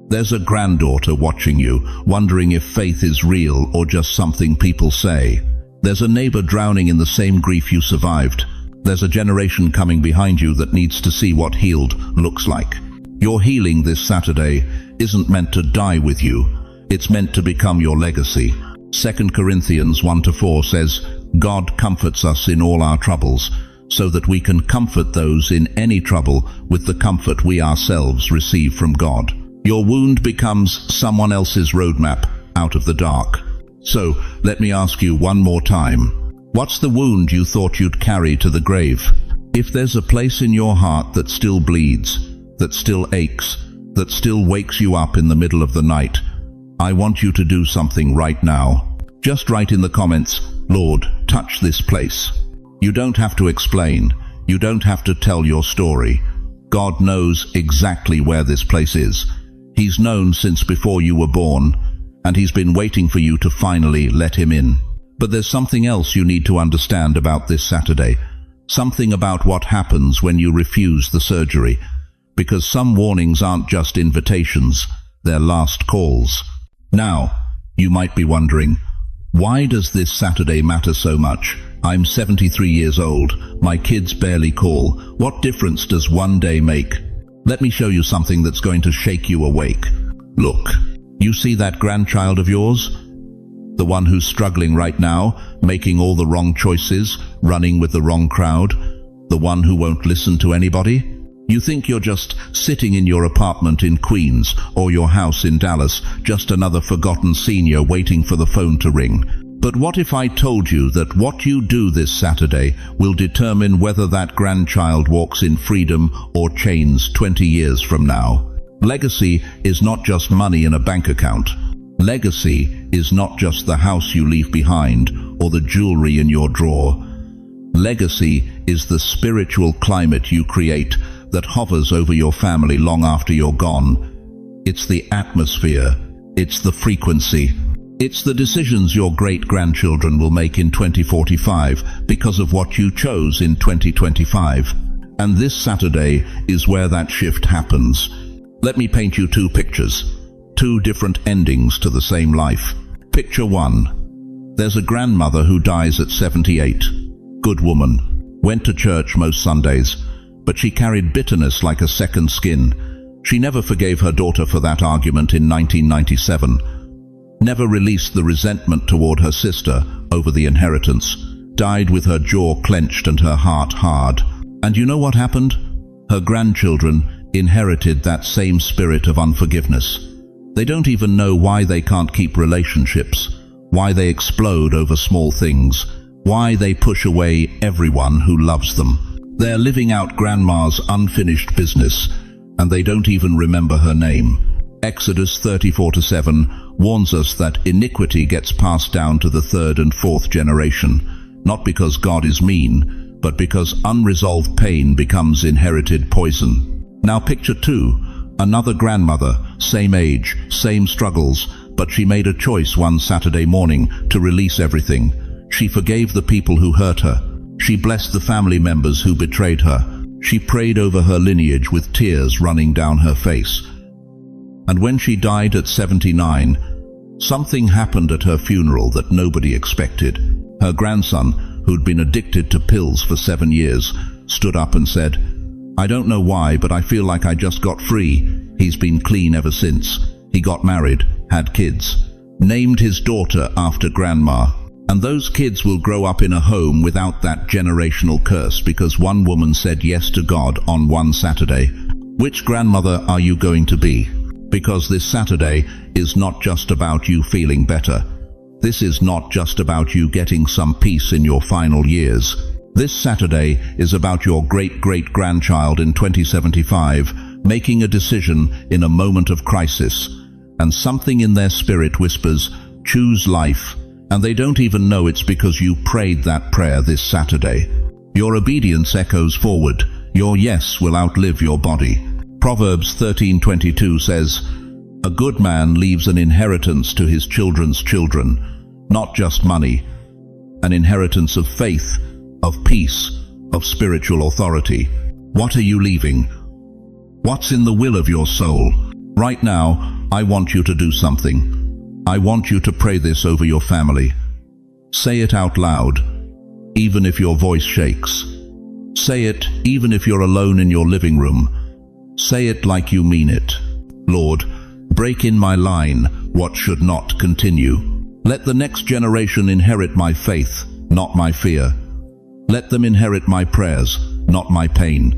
There's a granddaughter watching you, wondering if faith is real or just something people say. There's a neighbor drowning in the same grief you survived. There's a generation coming behind you that needs to see what healed looks like. Your healing this Saturday isn't meant to die with you. It's meant to become your legacy. 2 Corinthians 1-4 says, God comforts us in all our troubles, so that we can comfort those in any trouble with the comfort we ourselves receive from God. Your wound becomes someone else's roadmap out of the dark. So, let me ask you one more time. What's the wound you thought you'd carry to the grave? If there's a place in your heart that still bleeds, that still aches, that still wakes you up in the middle of the night, I want you to do something right now. Just write in the comments, Lord, touch this place. You don't have to explain. You don't have to tell your story. God knows exactly where this place is. He's known since before you were born, and He's been waiting for you to finally let Him in. But there's something else you need to understand about this Saturday. Something about what happens when you refuse the surgery. Because some warnings aren't just invitations, they're last calls. Now, you might be wondering, why does this Saturday matter so much? I'm 73 years old. My kids barely call. What difference does one day make? Let me show you something that's going to shake you awake. Look, you see that grandchild of yours? The one who's struggling right now, making all the wrong choices, running with the wrong crowd? The one who won't listen to anybody? You think you're just sitting in your apartment in Queens or your house in Dallas, just another forgotten senior waiting for the phone to ring. But what if I told you that what you do this Saturday will determine whether that grandchild walks in freedom or chains 20 years from now? Legacy is not just money in a bank account. Legacy is not just the house you leave behind or the jewelry in your drawer. Legacy is the spiritual climate you create that hovers over your family long after you're gone. It's the atmosphere. It's the frequency. It's the decisions your great-grandchildren will make in 2045 because of what you chose in 2025. And this Saturday is where that shift happens. Let me paint you two pictures. Two different endings to the same life. Picture 1. There's a grandmother who dies at 78. Good woman. Went to church most Sundays, but she carried bitterness like a second skin. She never forgave her daughter for that argument in 1997. Never released the resentment toward her sister over the inheritance. Died with her jaw clenched and her heart hard. And you know what happened? Her grandchildren inherited that same spirit of unforgiveness. They don't even know why they can't keep relationships, why they explode over small things, why they push away everyone who loves them. They're living out grandma's unfinished business, and they don't even remember her name. Exodus 34:7 warns us that iniquity gets passed down to the third and fourth generation, not because God is mean, but because unresolved pain becomes inherited poison. Now picture 2, another grandmother, same age, same struggles, but she made a choice one Saturday morning to release everything. She forgave the people who hurt her. She blessed the family members who betrayed her. She prayed over her lineage with tears running down her face. And when she died at 79, something happened at her funeral that nobody expected. Her grandson, who'd been addicted to pills for 7 years, stood up and said, "I don't know why, but I feel like I just got free. He's been clean ever since. He got married, had kids, named his daughter after grandma. And those kids will grow up in a home without that generational curse because one woman said yes to God on one Saturday." Which grandmother are you going to be? Because this Saturday is not just about you feeling better. This is not just about you getting some peace in your final years. This Saturday is about your great-great-grandchild in 2075 making a decision in a moment of crisis, and something in their spirit whispers, "Choose life," and they don't even know it's because you prayed that prayer this Saturday. Your obedience echoes forward. Your yes will outlive your body. Proverbs 13:22 says, "A good man leaves an inheritance to his children's children, not just money, an inheritance of faith, of peace, of spiritual authority." What are you leaving? What's in the will of your soul? Right now, I want you to do something. I want you to pray this over your family. Say it out loud, even if your voice shakes. Say it even if you're alone in your living room. Say it like you mean it. Lord, break in my line what should not continue. Let the next generation inherit my faith, not my fear. Let them inherit my prayers, not my pain.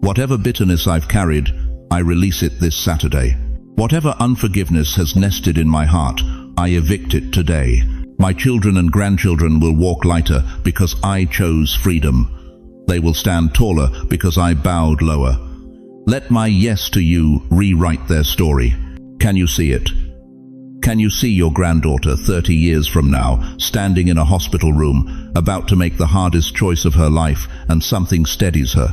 Whatever bitterness I've carried, I release it this Saturday. Whatever unforgiveness has nested in my heart, I evict it today. My children and grandchildren will walk lighter because I chose freedom. They will stand taller because I bowed lower. Let my yes to you rewrite their story. Can you see it? Can you see your granddaughter 30 years from now, standing in a hospital room, about to make the hardest choice of her life, and something steadies her?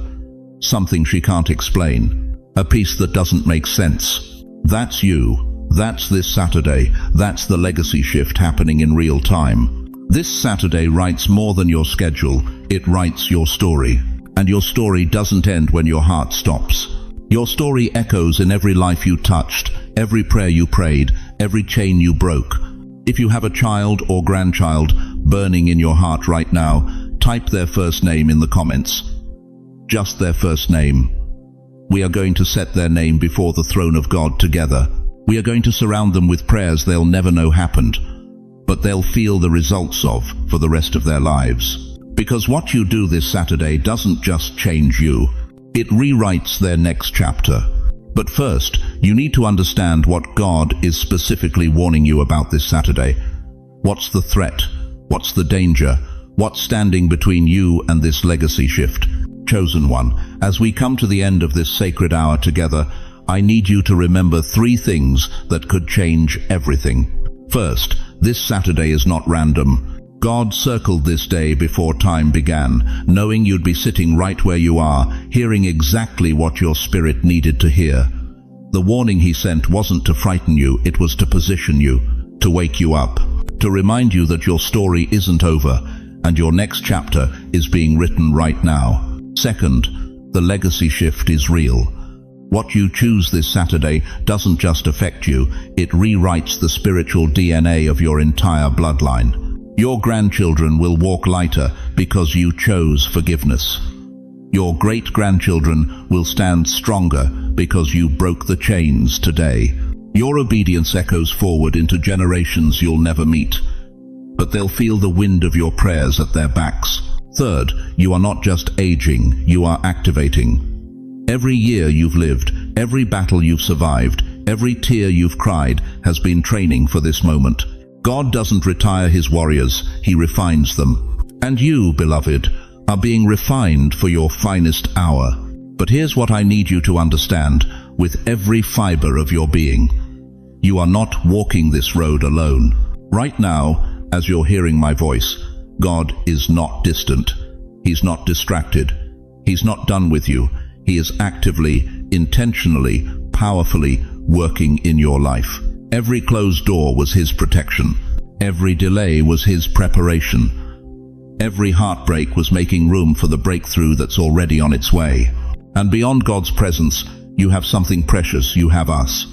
Something she can't explain. A piece that doesn't make sense. That's you. That's this Saturday. That's the legacy shift happening in real time. This Saturday writes more than your schedule. It writes your story. And your story doesn't end when your heart stops. Your story echoes in every life you touched, every prayer you prayed, every chain you broke. If you have a child or grandchild burning in your heart right now, type their first name in the comments. Just their first name. We are going to set their name before the throne of God together. We are going to surround them with prayers they'll never know happened, but they'll feel the results of for the rest of their lives. Because what you do this Saturday doesn't just change you, it rewrites their next chapter. But first, you need to understand what God is specifically warning you about this Saturday. What's the threat? What's the danger? What's standing between you and this legacy shift? Chosen one, as we come to the end of this sacred hour together, I need you to remember 3 things that could change everything. First, this Saturday is not random. God circled this day before time began, knowing you'd be sitting right where you are, hearing exactly what your spirit needed to hear. The warning he sent wasn't to frighten you, it was to position you, to wake you up, to remind you that your story isn't over, and your next chapter is being written right now. Second, the legacy shift is real. What you choose this Saturday doesn't just affect you, it rewrites the spiritual DNA of your entire bloodline. Your grandchildren will walk lighter because you chose forgiveness. Your great-grandchildren will stand stronger because you broke the chains today. Your obedience echoes forward into generations you'll never meet, but they'll feel the wind of your prayers at their backs. Third, you are not just aging, you are activating. Every year you've lived, every battle you've survived, every tear you've cried has been training for this moment. God doesn't retire his warriors, he refines them. And you, beloved, are being refined for your finest hour. But here's what I need you to understand with every fiber of your being. You are not walking this road alone. Right now, as you're hearing my voice, God is not distant. He's not distracted. He's not done with you. He is actively, intentionally, powerfully working in your life. Every closed door was his protection. Every delay was his preparation. Every heartbreak was making room for the breakthrough that's already on its way. And beyond God's presence, you have something precious, you have us.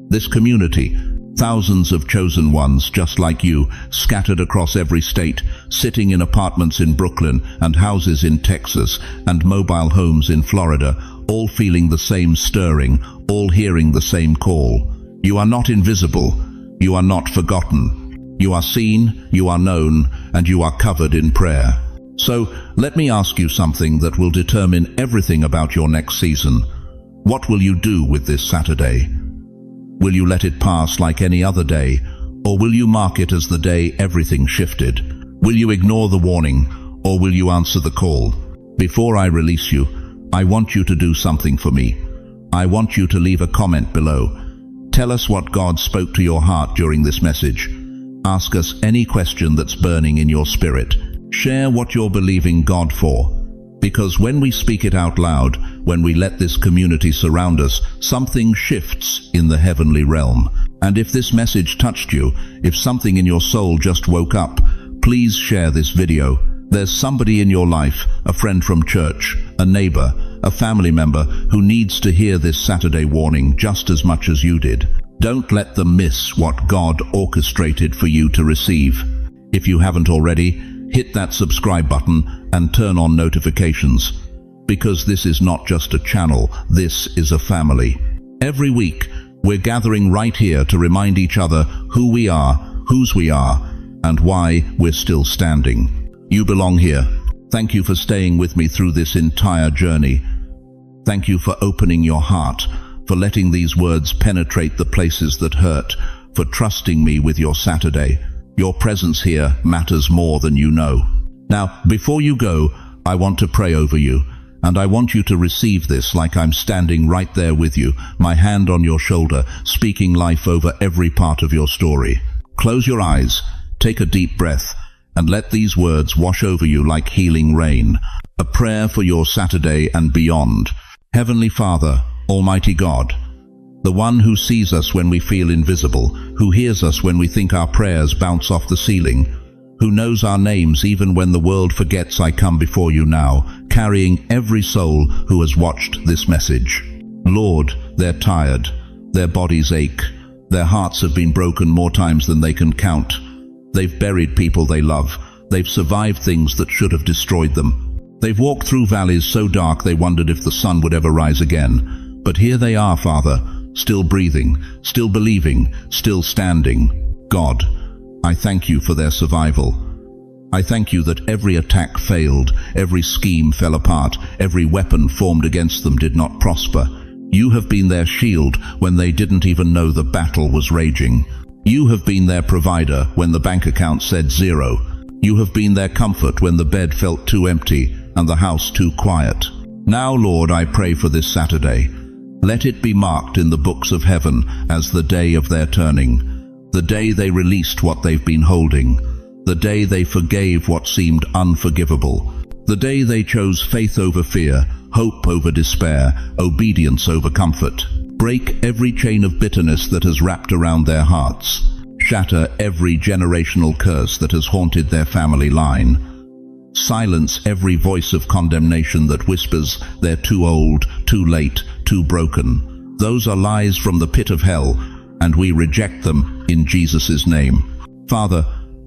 This community, thousands of chosen ones just like you, scattered across every state, sitting in apartments in Brooklyn and houses in Texas and mobile homes in Florida, all feeling the same stirring, all hearing the same call. You are not invisible, you are not forgotten. You are seen, you are known, and you are covered in prayer. So, let me ask you something that will determine everything about your next season. What will you do with this Saturday? Will you let it pass like any other day, or will you mark it as the day everything shifted? Will you ignore the warning, or will you answer the call? Before I release you, I want you to do something for me. I want you to leave a comment below. Tell us what God spoke to your heart during this message. Ask us any question that's burning in your spirit. Share what you're believing God for. Because when we speak it out loud, when we let this community surround us, something shifts in the heavenly realm. And if this message touched you, if something in your soul just woke up, please share this video. There's somebody in your life, a friend from church, a neighbor, a family member who needs to hear this Saturday warning just as much as you did. Don't let them miss what God orchestrated for you to receive. If you haven't already, hit that subscribe button and turn on notifications. Because this is not just a channel, this is a family. Every week, we're gathering right here to remind each other who we are, whose we are, and why we're still standing. You belong here. Thank you for staying with me through this entire journey. Thank you for opening your heart, for letting these words penetrate the places that hurt, for trusting me with your Saturday. Your presence here matters more than you know. Now, before you go, I want to pray over you, and I want you to receive this like I'm standing right there with you, my hand on your shoulder, speaking life over every part of your story. Close your eyes, take a deep breath, and let these words wash over you like healing rain. A prayer for your Saturday and beyond. Heavenly Father, Almighty God, the one who sees us when we feel invisible, who hears us when we think our prayers bounce off the ceiling, who knows our names even when the world forgets, I come before you now, carrying every soul who has watched this message. Lord, they're tired, their bodies ache, their hearts have been broken more times than they can count. They've buried people they love. They've survived things that should have destroyed them. They've walked through valleys so dark they wondered if the sun would ever rise again. But here they are, Father, still breathing, still believing, still standing. God, I thank you for their survival. I thank you that every attack failed, every scheme fell apart, every weapon formed against them did not prosper. You have been their shield when they didn't even know the battle was raging. You have been their provider when the bank account said zero. You have been their comfort when the bed felt too empty and the house too quiet. Now, Lord, I pray for this Saturday. Let it be marked in the books of heaven as the day of their turning, the day they released what they've been holding, the day they forgave what seemed unforgivable, the day they chose faith over fear, hope over despair, obedience over comfort. Break every chain of bitterness that has wrapped around their hearts. Shatter every generational curse that has haunted their family line. Silence every voice of condemnation that whispers they're too old, too late, too broken. Those are lies from the pit of hell, and we reject them in Jesus' name. Father,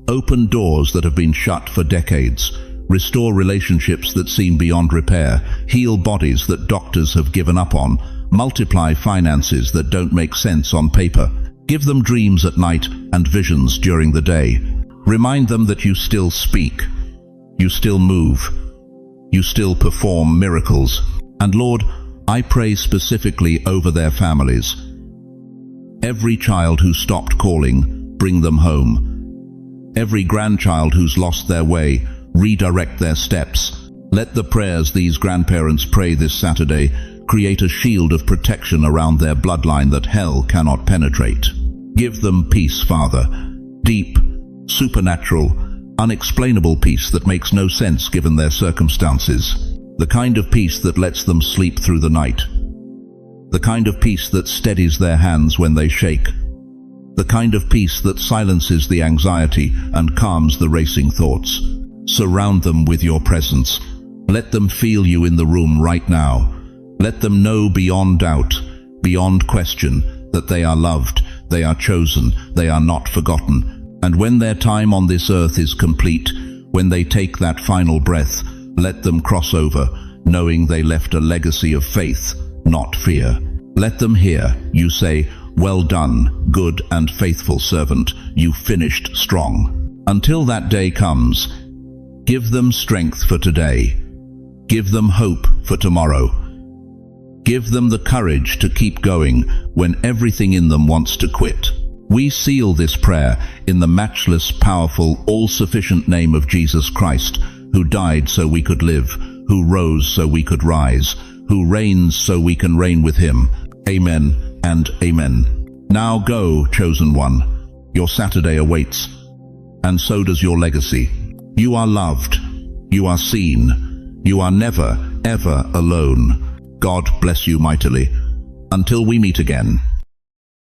open doors that have been shut for decades. Restore relationships that seem beyond repair. Heal bodies that doctors have given up on. Multiply finances that don't make sense on paper. Give them dreams at night and visions during the day. Remind them that you still speak. You still move. You still perform miracles. And Lord, I pray specifically over their families. Every child who stopped calling, bring them home. Every grandchild who's lost their way, redirect their steps. Let the prayers these grandparents pray this Saturday create a shield of protection around their bloodline that hell cannot penetrate. Give them peace, Father. Deep, supernatural, unexplainable peace that makes no sense given their circumstances. The kind of peace that lets them sleep through the night. The kind of peace that steadies their hands when they shake. The kind of peace that silences the anxiety and calms the racing thoughts. Surround them with your presence. Let them feel you in the room right now. Let them know beyond doubt, beyond question, that they are loved, they are chosen, they are not forgotten. And when their time on this earth is complete, when they take that final breath, let them cross over, knowing they left a legacy of faith, not fear. Let them hear you say, "Well done, good and faithful servant, you finished strong." Until that day comes, give them strength for today. Give them hope for tomorrow. Give them the courage to keep going when everything in them wants to quit. We seal this prayer in the matchless, powerful, all-sufficient name of Jesus Christ, who died so we could live, who rose so we could rise, who reigns so we can reign with him. Amen and amen. Now go, chosen one. Your Saturday awaits, and so does your legacy. You are loved. You are seen. You are never, ever alone. God bless you mightily. Until we meet again.